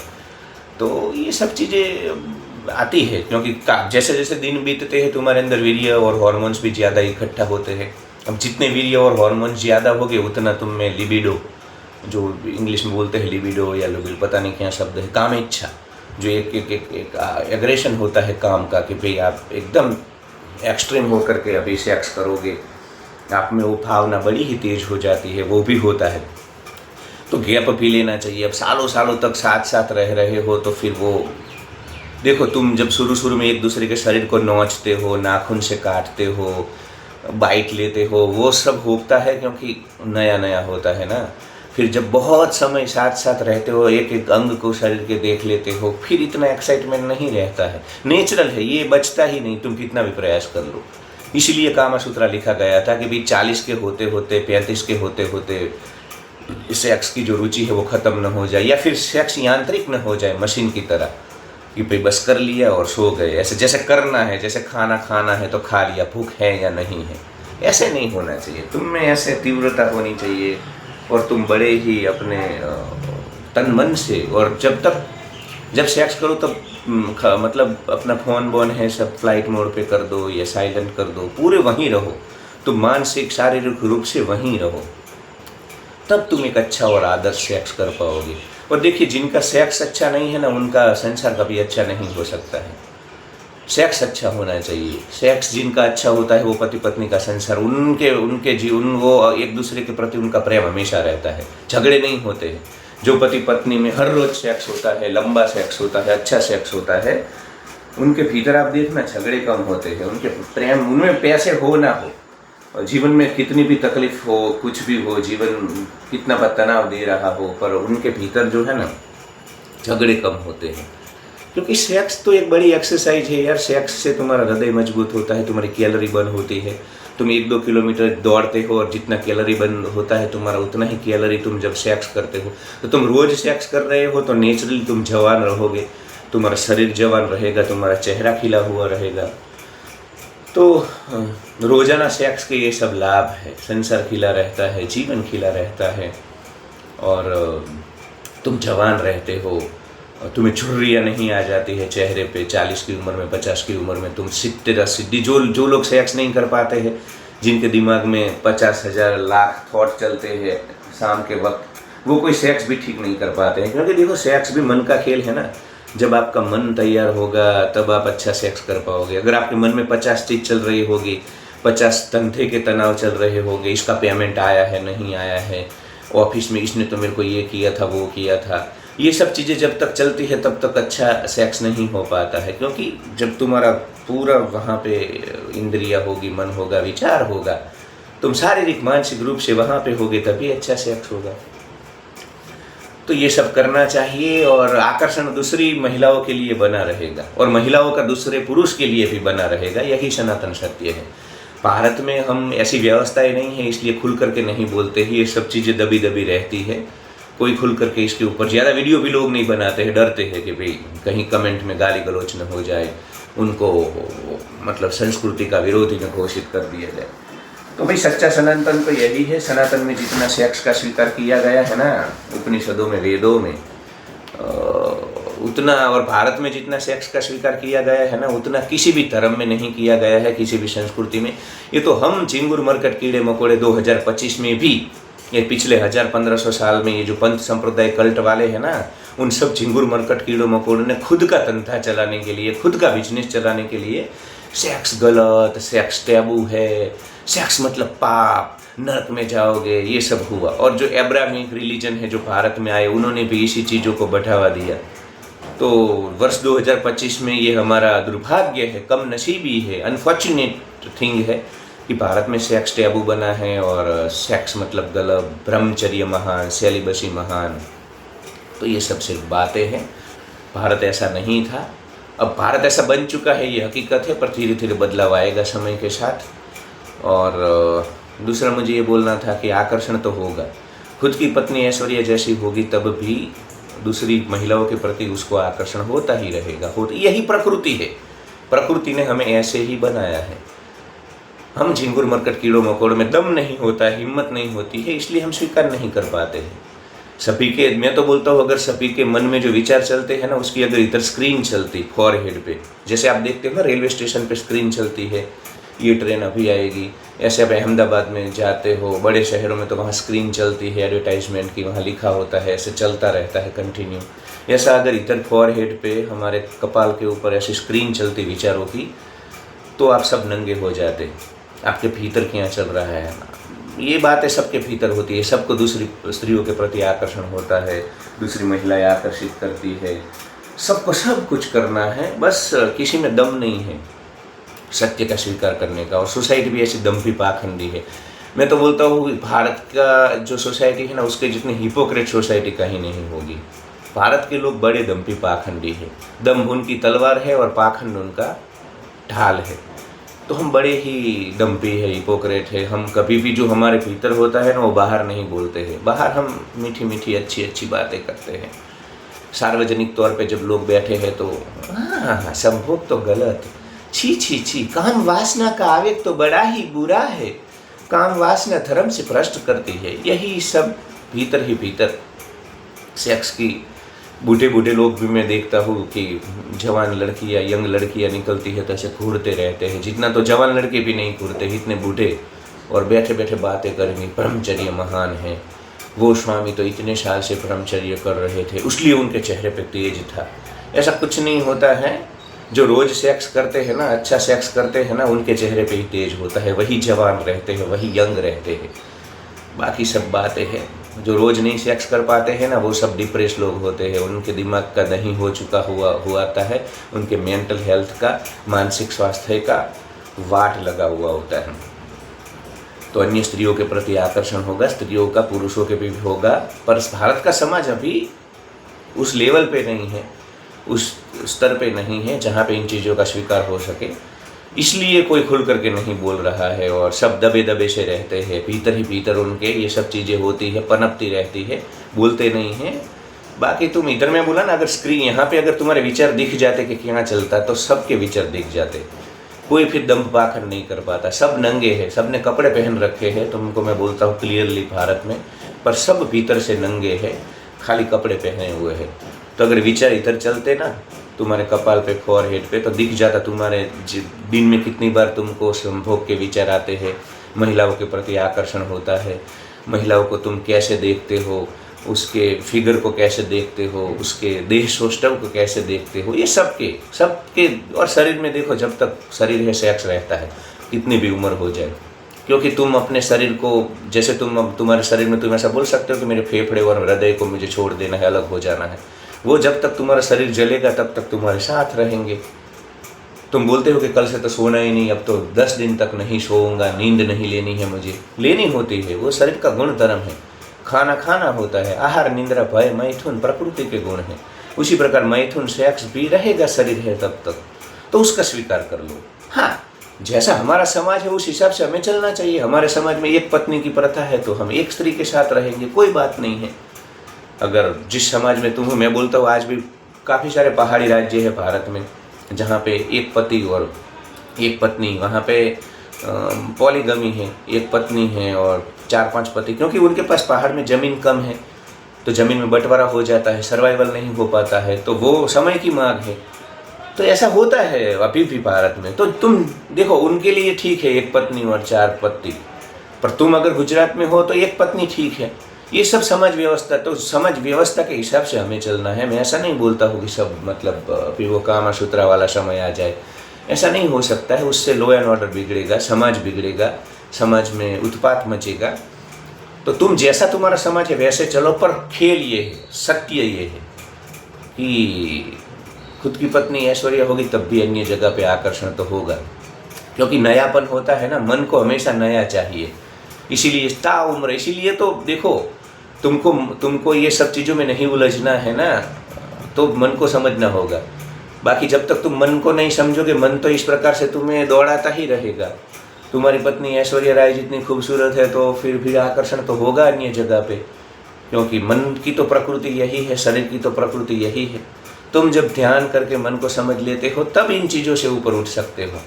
तो ये सब चीज़ें आती है क्योंकि जैसे जैसे दिन बीतते हैं तुम्हारे अंदर वीर्य और हार्मोन्स भी ज़्यादा इकट्ठा होते हैं। अब जितने वीर्य और हार्मोन्स ज़्यादा होंगे उतना तुम में लिबिडो, जो इंग्लिश में बोलते हैं लिबिडो या लिबिडो, पता नहीं क्या शब्द है, काम इच्छा, जो एक एग्रेशन होता है काम का कि भाई आप एकदम एक्सट्रीम होकर के अभी सेक्स करोगे, आप में वो भावना बड़ी ही तेज हो जाती है, वो भी होता है। तो गैप भी लेना चाहिए। अब सालों सालों तक साथ साथ रह रहे हो तो फिर वो देखो, तुम जब शुरू में एक दूसरे के शरीर को नोचते हो, नाखून से काटते हो, बाइट लेते हो, वो सब होता है क्योंकि नया नया होता है ना। फिर जब बहुत समय साथ साथ रहते हो, एक एक अंग को शरीर के देख लेते हो, फिर इतना एक्साइटमेंट नहीं रहता है, नेचुरल है, ये बचता ही नहीं, तुम कितना भी प्रयास कर लो। इसीलिए कामासूत्र लिखा गया था कि भाई 40 के होते होते 35 के होते होते सेक्स की जो रुचि है वो ख़त्म न हो जाए, या फिर सेक्स यांत्रिक न हो जाए मशीन की तरह कि भाई बस कर लिया और सो गए। ऐसे जैसे करना है, जैसे खाना खाना है तो खा लिया, भूख है या नहीं है, ऐसे नहीं होना चाहिए। तुम में ऐसे तीव्रता होनी चाहिए और तुम बड़े ही अपने तन मन से, और जब सेक्स करो तब मतलब अपना फ़ोन बोन है सब फ्लाइट मोड पे कर दो या साइलेंट कर दो, पूरे वहीं रहो, तुम मानसिक शारीरिक रूप से वहीं रहो, तब तुम एक अच्छा और आदर्श सेक्स कर पाओगे। और देखिए, जिनका सेक्स अच्छा नहीं है ना, उनका संसार कभी अच्छा नहीं हो सकता है। सेक्स अच्छा होना चाहिए। सेक्स जिनका अच्छा होता है वो पति पत्नी का संसार, उनके जीवन, वो एक दूसरे के प्रति उनका प्रेम हमेशा रहता है, झगड़े नहीं होते हैं। जो पति पत्नी में हर रोज सेक्स होता है, लंबा सेक्स होता है, अच्छा सेक्स होता है, उनके भीतर आप देखना झगड़े कम होते हैं, उनके प्रेम, उनमें पैसे हो ना हो, जीवन में कितनी भी तकलीफ हो, कुछ भी हो, जीवन कितना भी तनाव दे रहा हो, पर उनके भीतर जो है ना झगड़े कम होते हैं। क्योंकि सेक्स तो एक बड़ी एक्सरसाइज है यार। सेक्स से तुम्हारा हृदय मजबूत होता है, तुम्हारी कैलोरी बर्न होती है। तुम 1-2 किलोमीटर दौड़ते हो और जितना कैलोरी बर्न होता है तुम्हारा, उतना ही कैलोरी तुम जब सेक्स करते हो। तो तुम रोज़ सेक्स कर रहे हो तो नेचुरली तुम जवान रहोगे, तुम्हारा शरीर जवान रहेगा, तुम्हारा चेहरा खिला हुआ रहेगा। तो रोज़ाना सेक्स के ये सब लाभ है। संसार खिला रहता है, जीवन खिला रहता है, और तुम जवान रहते हो, तुम्हें झुर्रियाँ नहीं आ जाती है चेहरे पे 40 की उम्र में, 50 की उम्र में। तुम 70-80 जो लोग सेक्स नहीं कर पाते हैं, जिनके दिमाग में 50,000 लाख थॉट चलते हैं शाम के वक्त, वो कोई सेक्स भी ठीक नहीं कर पाते हैं। क्योंकि देखो, सेक्स भी मन का खेल है ना। जब आपका मन तैयार होगा तब आप अच्छा सेक्स कर पाओगे। अगर आपके मन में 50 चीज़ चल रही होगी, 50 तंथे के तनाव चल रहे होंगे, इसका पेमेंट आया है, नहीं आया है, ऑफिस में इसने तो मेरे को ये किया था, वो किया था, ये सब चीज़ें जब तक चलती है तब तक अच्छा सेक्स नहीं हो पाता है। क्योंकि जब तुम्हारा पूरा वहाँ पे इंद्रिया होगी, मन होगा, विचार होगा, तुम शारीरिक मानसिक रूप से वहाँ पे होगे, तभी अच्छा सेक्स होगा। तो ये सब करना चाहिए, और आकर्षण दूसरी महिलाओं के लिए बना रहेगा और महिलाओं का दूसरे पुरुष के लिए भी बना रहेगा। यही सनातन सत्य है। भारत में हम ऐसी व्यवस्थाएं नहीं है, इसलिए खुल करके नहीं बोलते ही। ये सब चीज़ें दबी दबी रहती है। कोई खुल करके इसके ऊपर ज़्यादा वीडियो भी लोग नहीं बनाते हैं, डरते हैं कि भाई कहीं कमेंट में गाली गलौच न हो जाए, उनको मतलब संस्कृति का विरोधी न घोषित कर दिया जाए। तो भाई सच्चा सनातन तो यही है। सनातन में जितना सेक्स का स्वीकार किया गया है ना उपनिषदों में, वेदों में, उतना, और भारत में जितना सेक्स का स्वीकार किया गया है ना, उतना किसी भी धर्म में नहीं किया गया है, किसी भी संस्कृति में। ये तो हम झिंगुर मरकट कीड़े मकोड़े 2025 में भी, ये पिछले 1000-1500 साल में ये जो पंथ संप्रदाय कल्ट वाले हैं ना, उन सब झिंगुर मरकट कीड़ों मकोड़ों ने खुद का तंथा चलाने के लिए, खुद का बिजनेस चलाने के लिए, सेक्स गलत, सेक्स टैबू है, सेक्स मतलब पाप, नरक में जाओगे, ये सब हुआ। और जो एब्राहमिक रिलीजन है जो भारत में आए, उन्होंने भी इसी चीज़ों को बढ़ावा दिया। तो वर्ष 2025 में ये हमारा दुर्भाग्य है, कम नसीबी है, अनफॉर्चुनेट थिंग है कि भारत में सेक्स टैबू बना है, और सेक्स मतलब गलत, ब्रह्मचर्य महान, सेलिबसी महान। तो ये सब सिर्फ बातें हैं। भारत ऐसा नहीं था, अब भारत ऐसा बन चुका है, ये हकीकत है, पर धीरे धीरे बदलाव आएगा समय के साथ। और दूसरा मुझे ये बोलना था कि आकर्षण तो होगा। खुद की पत्नी ऐश्वर्या जैसी होगी तब भी दूसरी महिलाओं के प्रति उसको आकर्षण होता ही रहेगा। यही प्रकृति है। प्रकृति ने हमें ऐसे ही बनाया है। हम झिंगुर मरकट कीड़ों मकोड़ों में दम नहीं होता है, हिम्मत नहीं होती है, इसलिए हम स्वीकार नहीं कर पाते हैं। सभी के, मैं तो बोलता हूँ, अगर सभी के मन में जो विचार चलते हैं ना, उसकी अगर इधर स्क्रीन चलती फॉरहेड पे, जैसे आप देखते हो ना रेलवे स्टेशन पे स्क्रीन चलती है, ये ट्रेन अभी आएगी, ऐसे आप अहमदाबाद में जाते हो, बड़े शहरों में तो वहाँ स्क्रीन चलती है एडवर्टाइजमेंट की, वहाँ लिखा होता है, ऐसे चलता रहता है कंटिन्यू। ऐसा अगर इधर फॉरहेड पे हमारे कपाल के ऊपर ऐसी स्क्रीन चलती विचारों की, तो आप सब नंगे हो जाते। आपके भीतर क्या चल रहा है, ये बातें सबके भीतर होती है। सबको दूसरी स्त्रियों के प्रति आकर्षण होता है, दूसरी महिलाएं आकर्षित करती है, सबको सब कुछ करना है, बस किसी में दम नहीं है सत्य का स्वीकार करने का। और सोसाइटी भी ऐसी दम्भी पाखंडी है। मैं तो बोलता हूँ भारत का जो सोसाइटी है ना, उसके जितनी हिपोक्रेट सोसाइटी कहीं नहीं होगी। भारत के लोग बड़े दम्भी पाखंडी है। दम उनकी तलवार है और पाखंड उनका ढाल है। तो हम बड़े ही दम्भी है, हिपोक्रेट है। हम कभी भी जो हमारे भीतर होता है ना, वो बाहर नहीं बोलते हैं। बाहर हम मीठी मीठी अच्छी अच्छी बातें करते हैं। सार्वजनिक तौर पे जब लोग बैठे हैं तो हाँ, संभोग तो गलत, छी छी छी, काम वासना का आवेग तो बड़ा ही बुरा है, काम वासना धर्म से भ्रष्ट करती है। यही सब भीतर ही भीतर सेक्स की बूढ़े बूढ़े लोग भी मैं देखता हूँ कि जवान लड़कियाँ, यंग लड़कियाँ निकलती है तो ऐसे घूरते रहते हैं। जितना तो जवान लड़के भी नहीं घूरते, इतने बूढ़े, और बैठे बैठे बातें करेंगे, ब्रह्मचर्य महान है, वो स्वामी तो इतने साल से ब्रह्मचर्य कर रहे थे, इसलिए उनके चेहरे पे तेज था। ऐसा कुछ नहीं होता है। जो रोज़ सेक्स करते हैं ना, अच्छा सेक्स करते हैं ना, उनके चेहरे पे ही तेज होता है, वही जवान रहते हैं, वही यंग रहते हैं। बाकी सब बातें हैं। जो रोज़ नहीं सेक्स कर पाते हैं ना, वो सब डिप्रेस लोग होते हैं। उनके दिमाग का दही हो चुका हुआता है, उनके मेंटल हेल्थ का, मानसिक स्वास्थ्य का वाट लगा हुआ होता है। तो अन्य स्त्रियों के प्रति आकर्षण होगा, स्त्रियों का पुरुषों के भी होगा। पर भारत का समाज अभी उस लेवल पे नहीं है, उस स्तर पे नहीं है जहाँ पे इन चीज़ों का स्वीकार हो सके। इसलिए कोई खुल करके नहीं बोल रहा है और सब दबे दबे से रहते हैं, भीतर ही भीतर उनके ये सब चीज़ें होती है, पनपती रहती है, बोलते नहीं हैं। बाकी तुम इधर में बोला ना, अगर स्क्रीन यहाँ पे अगर तुम्हारे विचार दिख जाते कि क्या चलता है, तो सबके विचार दिख जाते। कोई फिर दम पाखंड नहीं कर पाता। सब नंगे हैं, सब ने कपड़े पहन रखे हैं, तुमको मैं बोलता हूँ क्लियरली भारत में, पर सब भीतर से नंगे हैं, खाली कपड़े पहने हुए हैं। तो अगर विचार इधर चलते ना तुम्हारे कपाल पे, फोरहेड पे, तो दिख जाता तुम्हारे दिन में कितनी बार तुमको संभोग के विचार आते हैं, महिलाओं के प्रति आकर्षण होता है, महिलाओं को तुम कैसे देखते हो, उसके फिगर को कैसे देखते हो, उसके देह सौष्ठव को कैसे देखते हो, ये सबके और शरीर में देखो, जब तक शरीर है सेक्स रहता है, कितनी भी उम्र हो जाए। क्योंकि तुम अपने शरीर को, जैसे तुम्हारे शरीर में तुम ऐसा बोल सकते हो कि मेरे फेफड़े और हृदय को मुझे छोड़ देना है, अलग हो जाना है, वो जब तक तुम्हारा शरीर जलेगा तब तक तुम्हारे साथ रहेंगे। तुम बोलते हो कि कल से तो सोना ही नहीं, अब तो 10 दिन तक नहीं सोऊंगा, नींद नहीं लेनी है, मुझे लेनी होती है, वो शरीर का गुण धर्म है। खाना खाना होता है, आहार, निंद्रा, भय, मैथुन प्रकृति के गुण हैं। उसी प्रकार मैथुन सेक्स भी रहेगा, शरीर है तब तक, तो उसका स्वीकार कर लो। हाँ, जैसा हमारा समाज है उस हिसाब से हमें चलना चाहिए। हमारे समाज में एक पत्नी की प्रथा है तो हम एक स्त्री के साथ रहेंगे, कोई बात नहीं है। अगर जिस समाज में तुम हो, मैं बोलता हूँ आज भी काफ़ी सारे पहाड़ी राज्य है भारत में जहाँ पे एक पति और एक पत्नी, वहाँ पे पॉलीगमी है, एक पत्नी है और 4-5 पति, क्योंकि उनके पास पहाड़ में ज़मीन कम है तो ज़मीन में बंटवारा हो जाता है, सर्वाइवल नहीं हो पाता है, तो वो समय की मांग है। तो ऐसा होता है अभी भी भारत में। तो तुम देखो, उनके लिए ठीक है एक पत्नी और 4 पति, पर तुम अगर गुजरात में हो तो एक पत्नी ठीक है। ये सब समाज व्यवस्था, तो समाज व्यवस्था के हिसाब से हमें चलना है। मैं ऐसा नहीं बोलता हूँ कि सब मतलब फिर वो कामासूत्रा वाला समय आ जाए, ऐसा नहीं हो सकता है। उससे लॉ एंड ऑर्डर बिगड़ेगा, समाज में उत्पात मचेगा। तो तुम जैसा तुम्हारा समाज है वैसे चलो, पर खेल ये है, सत्य ये है कि खुद की पत्नी ऐश्वर्या होगी तब भी अन्य जगह पे आकर्षण तो होगा, क्योंकि नयापन होता है ना, मन को हमेशा नया चाहिए। इसीलिए ताउम्र, इसीलिए तो देखो, तुमको ये सब चीज़ों में नहीं उलझना है ना, तो मन को समझना होगा। बाकी जब तक तुम मन को नहीं समझोगे, मन तो इस प्रकार से तुम्हें दौड़ाता ही रहेगा। तुम्हारी पत्नी ऐश्वर्या राय जितनी खूबसूरत है तो फिर आकर्षण तो होगा अन्य जगह पे, क्योंकि मन की तो प्रकृति यही है, शरीर की तो प्रकृति यही है। तुम जब ध्यान करके मन को समझ लेते हो तब इन चीज़ों से ऊपर उठ सकते हो।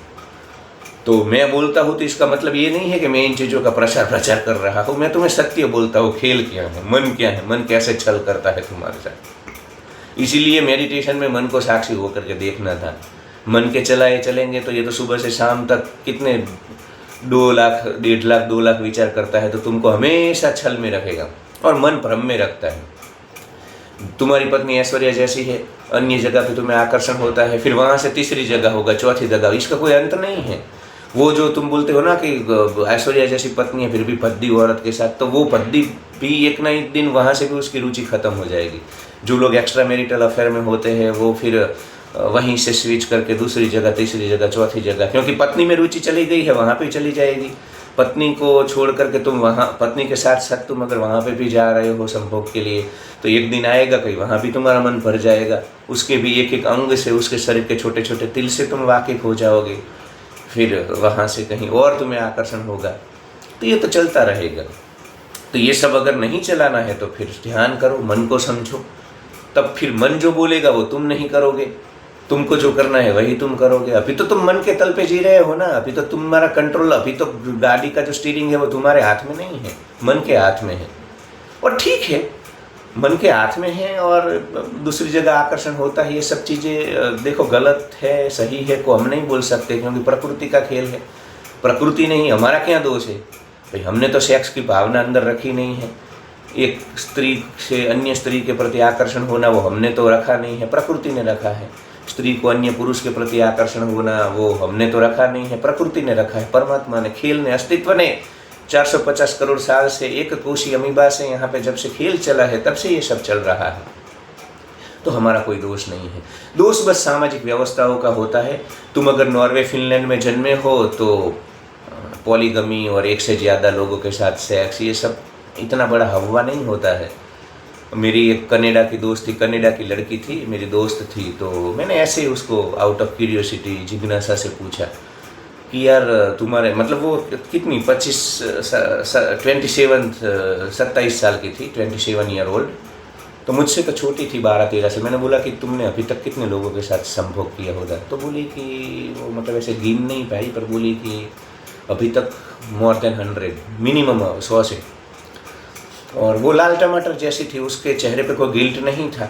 तो मैं बोलता हूँ तो इसका मतलब ये नहीं है कि मैं इन चीज़ों का प्रचार कर रहा हूँ। मैं तुम्हें सत्य बोलता हूँ, खेल क्या है, मन क्या है, मन कैसे छल करता है तुम्हारे साथ। इसीलिए मेडिटेशन में मन को साक्षी होकर के देखना था। मन के चलाए चलेंगे तो ये तो सुबह से शाम तक कितने 2 लाख, 1.5 लाख, 2 लाख विचार करता है, तो तुमको हमेशा छल में रखेगा और मन भ्रम में रखता है। तुम्हारी पत्नी ऐश्वर्या जैसी है, अन्य जगह पे तुम्हें आकर्षण होता है, फिर वहाँ से तीसरी जगह होगा, चौथी जगह, इसका कोई अंत नहीं है। वो जो तुम बोलते हो ना कि ऐश्वर्या जैसी पत्नी है फिर भी भद्दी औरत के साथ, तो वो भद्दी भी एक ना एक दिन वहाँ से भी उसकी रुचि खत्म हो जाएगी। जो लोग एक्स्ट्रा मैरिटल अफेयर में होते हैं वो फिर वहीं से स्विच करके दूसरी जगह, तीसरी जगह, चौथी जगह, क्योंकि पत्नी में रुचि चली गई है, वहाँ पे चली जाएगी। पत्नी को छोड़ करके तुम वहाँ, पत्नी के साथ साथ तुम अगर वहाँ पे भी जा रहे हो संभोग के लिए, तो एक दिन आएगा कहीं वहाँ भी तुम्हारा मन भर जाएगा। उसके भी एक एक अंग से, उसके शरीर के छोटे छोटे तिल से तुम वाकिफ हो जाओगे, फिर वहाँ से कहीं और तुम्हें आकर्षण होगा। तो ये तो चलता रहेगा। तो ये सब अगर नहीं चलाना है तो फिर ध्यान करो, मन को समझो, तब फिर मन जो बोलेगा वो तुम नहीं करोगे, तुमको जो करना है वही तुम करोगे। अभी तो तुम मन के तल पे जी रहे हो ना, अभी तो तुम्हारा कंट्रोल, अभी तो गाड़ी का जो स्टीयरिंग है वो तुम्हारे हाथ में नहीं है, मन के हाथ में है। और ठीक है, मन के हाथ में है और दूसरी जगह आकर्षण होता है, ये सब चीज़ें देखो गलत है सही है को हम नहीं बोल सकते, क्योंकि प्रकृति का खेल है। प्रकृति नहीं, हमारा क्या दोष है भाई? हमने तो सेक्स की भावना अंदर रखी नहीं है। एक स्त्री से अन्य स्त्री के प्रति आकर्षण होना वो हमने तो रखा नहीं है, प्रकृति ने रखा है। स्त्री को अन्य पुरुष के प्रति आकर्षण होना वो हमने तो रखा नहीं है, प्रकृति ने रखा है, परमात्मा ने, खेल ने, अस्तित्व ने 450 करोड़ साल से एक कोशी अमीबा से यहाँ पे जब से खेल चला है तब से ये सब चल रहा है। तो हमारा कोई दोष नहीं है, दोष बस सामाजिक व्यवस्थाओं का होता है। तुम अगर नॉर्वे फिनलैंड में जन्मे हो तो पॉलीगमी और एक से ज़्यादा लोगों के साथ सेक्स, ये सब इतना बड़ा हवा नहीं होता है। मेरी एक कनाडा की दोस्त थी, कनाडा की लड़की थी, मेरी दोस्त थी, तो मैंने ऐसे ही उसको आउट ऑफ क्यूरियोसिटी जिज्ञासा से पूछा कि यार तुम्हारे मतलब वो कितनी 27 साल की थी, 27 ईयर ओल्ड, तो मुझसे तो छोटी थी 12-13 से। मैंने बोला कि तुमने अभी तक कितने लोगों के साथ संभोग किया होगा? तो बोली कि वो मतलब ऐसे गिन नहीं पाई, पर बोली कि अभी तक मोर देन 100, मिनिमम 100 से। और वो लाल टमाटर जैसी थी, उसके चेहरे पे कोई गिल्ट नहीं था,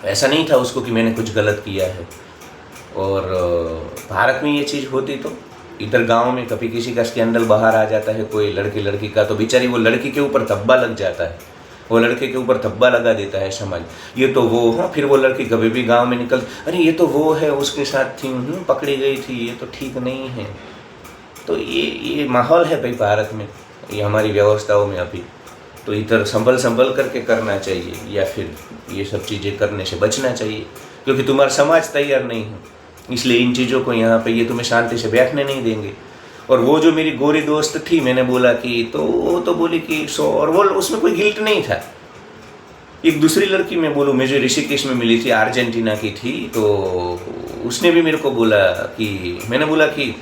ऐसा नहीं था उसको कि मैंने कुछ गलत किया है। और भारत में ये चीज़ होती तो इधर गांव में कभी किसी का स्कैंडल बाहर आ जाता है, कोई लड़की का, तो बेचारी वो लड़की के ऊपर धब्बा लग जाता है, वो लड़के के ऊपर धब्बा लगा देता है समाज, ये तो वो हो। फिर वो लड़की कभी भी गांव में निकल, अरे ये तो वो है, उसके साथ थी, पकड़ी गई थी, ये तो ठीक नहीं है। तो ये माहौल है भाई भारत में, ये हमारी व्यवस्थाओं में अभी। तो इधर संभल करके करना चाहिए, या फिर ये सब चीज़ें करने से बचना चाहिए, क्योंकि तुम्हारा समाज तैयार नहीं है, इसलिए इन चीज़ों को यहाँ पे ये तुम्हें शांति से बैठने नहीं देंगे। और वो जो मेरी गोरी दोस्त थी, मैंने बोला कि तो वो तो बोली कि और वो उसमें कोई गिल्ट नहीं था। एक दूसरी लड़की मैं बोलूँ, मुझे ऋषिकेश में मिली थी, अर्जेंटीना की थी, तो उसने भी मेरे को बोला कि, मैंने बोला कि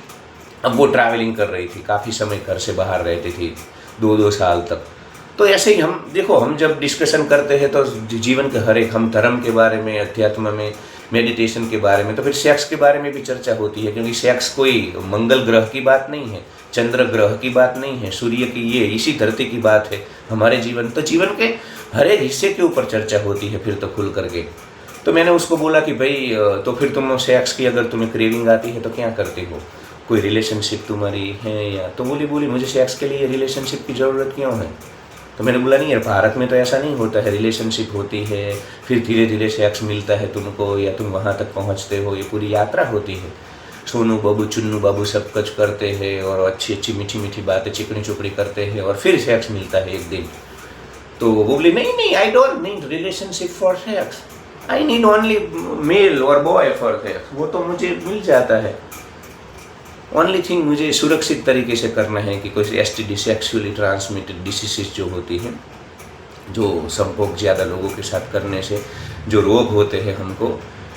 अब वो ट्रैवलिंग कर रही थी, काफ़ी समय घर से बाहर रहती थी, 2-2 साल तक। तो ऐसे ही हम देखो, हम जब डिस्कशन करते हैं तो जीवन के हर एक, हम धर्म के बारे में, अध्यात्म में, मेडिटेशन के बारे में, तो फिर सेक्स के बारे में भी चर्चा होती है, क्योंकि सेक्स कोई मंगल ग्रह की बात नहीं है, चंद्र ग्रह की बात नहीं है, सूर्य की, ये इसी धरती की बात है। हमारे जीवन, तो जीवन के हर एक हिस्से के ऊपर चर्चा होती है फिर तो खुल करके। तो मैंने उसको बोला कि भाई तो फिर तुम सेक्स की अगर तुम्हें क्रेविंग आती है तो क्या करते हो, कोई रिलेशनशिप तुम्हारी है या? तो बोली मुझे सेक्स के लिए रिलेशनशिप की ज़रूरत क्यों है? तो मैंने बोला नहीं यार, भारत में तो ऐसा नहीं होता है, रिलेशनशिप होती है, फिर धीरे धीरे सेक्स मिलता है तुमको, या तुम वहाँ तक पहुँचते हो, ये पूरी यात्रा होती है। सोनू बाबू, चुन्नू बाबू सब कुछ करते हैं और अच्छी मीठी बातें चिकनी चुपड़ी करते हैं, और फिर सेक्स मिलता है एक दिन। तो वो बोली नहीं, I don't need relationship for sex, I need only mail और बॉय फॉर सेक्स, वो तो मुझे मिल जाता है। ओनली थिंग मुझे सुरक्षित तरीके से करना है कि कोई STD, सेक्सुअली ट्रांसमिटेड डिसीज़ जो होती हैं, जो संभोग ज़्यादा लोगों के साथ करने से जो रोग होते हैं हमको,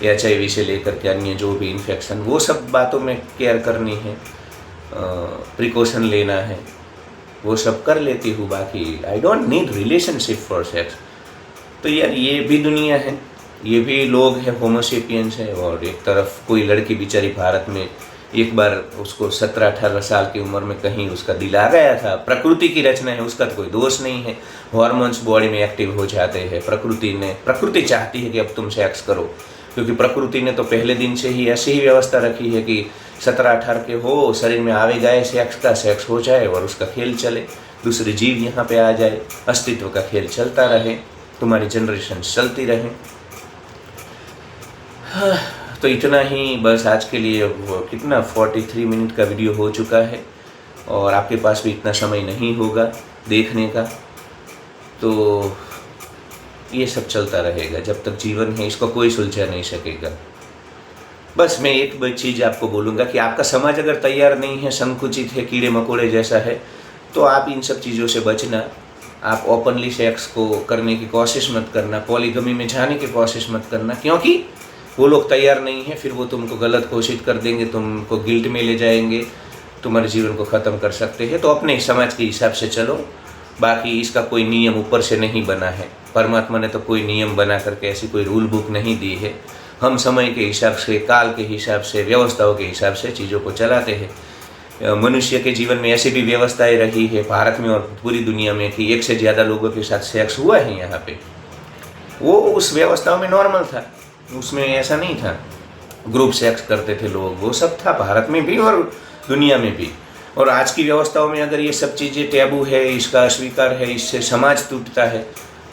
HIV से लेकर के अन्य जो भी इन्फेक्शन, वो सब बातों में केयर करनी है, प्रिकॉशन लेना है, वो सब कर लेती हूँ। बाकी I don't need relationship for sex. तो यार ये भी दुनिया है, ये भी लोग हैं, होमोसेपियंस है। और एक तरफ कोई लड़की बेचारी भारत में, एक बार उसको 17-18 साल की उम्र में कहीं उसका दिल आ गया था, प्रकृति की रचना है, उसका तो कोई दोष नहीं है, हार्मोन्स बॉडी में एक्टिव हो जाते हैं, प्रकृति चाहती है कि अब तुम सेक्स करो, क्योंकि प्रकृति ने तो पहले दिन से ही ऐसी ही व्यवस्था रखी है कि 17-18 के हो, शरीर में आवे गए सेक्स हो जाए और उसका खेल चले, दूसरे जीव यहाँ पे आ जाए, अस्तित्व का खेल चलता रहे, तुम्हारी जनरेशन चलती रहे। तो इतना ही बस आज के लिए। कितना 43 मिनट का वीडियो हो चुका है, और आपके पास भी इतना समय नहीं होगा देखने का, तो ये सब चलता रहेगा जब तक जीवन है, इसको कोई सुलझा नहीं सकेगा। बस मैं एक चीज़ आपको बोलूँगा कि आपका समाज अगर तैयार नहीं है, संकुचित है, कीड़े मकोड़े जैसा है, तो आप इन सब चीज़ों से बचना। आप ओपनली सेक्स को करने की कोशिश मत करना, पॉलीगमी में जाने की कोशिश मत करना, क्योंकि वो लोग तैयार नहीं है, फिर वो तुमको गलत घोषित कर देंगे, तुमको गिल्ट में ले जाएंगे, तुम्हारे जीवन को ख़त्म कर सकते हैं। तो अपने समाज के हिसाब से चलो, बाकी इसका कोई नियम ऊपर से नहीं बना है, परमात्मा ने तो कोई नियम बना करके ऐसी कोई रूल बुक नहीं दी है। हम समय के हिसाब से, काल के हिसाब से, व्यवस्थाओं के हिसाब से चीज़ों को चलाते हैं। मनुष्य के जीवन में ऐसी भी व्यवस्थाएँ रही है भारत में और पूरी दुनिया में कि एक से ज़्यादा लोगों के साथ सेक्स हुआ है यहाँ पे, वो उस व्यवस्थाओं में नॉर्मल था, उसमें ऐसा नहीं था ग्रुप सेक्स करते थे लोग, वो सब था भारत में भी और दुनिया में भी। और आज की व्यवस्थाओं में अगर ये सब चीज़ें टैबू है, इसका अस्वीकार है, इससे समाज टूटता है,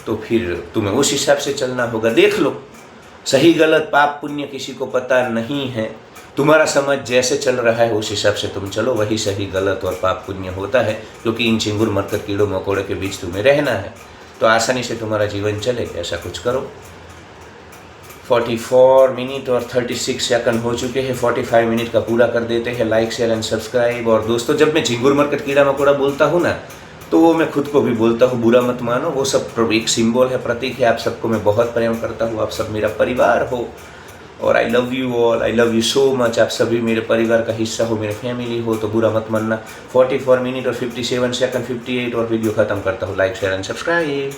तो फिर तुम्हें उस हिसाब से चलना होगा। देख लो, सही गलत पाप पुण्य किसी को पता नहीं है, तुम्हारा समझ जैसे चल रहा है उस हिसाब से तुम चलो, वही सही गलत और पाप पुण्य होता है, क्योंकि इन चिंगुर मरकर कीड़ों मकोड़े के बीच तुम्हें रहना है, तो आसानी से तुम्हारा जीवन चले, ऐसा कुछ करो। 44 मिनट और 36 सेकंड हो चुके हैं। 45 मिनट का पूरा कर देते हैं। Like share and subscribe. और दोस्तों, जब मैं झिंगुर मरकट कीड़ा मकोड़ा बोलता हूँ ना, तो वो मैं खुद को भी बोलता हूँ, बुरा मत मानो। वो सब एक सिंबल है, प्रतीक है। आप सबको मैं बहुत प्रेम करता हूँ। आप सब मेरा परिवार हो और I love you all, I love you so much. आप सभी मेरे परिवार का हिस्सा हो, मेरे फैमिली हो, तो बुरा मत मानना। 44 मिनट और 57 सेकंड, 58 और वीडियो ख़त्म करता हूँ। Like share and subscribe.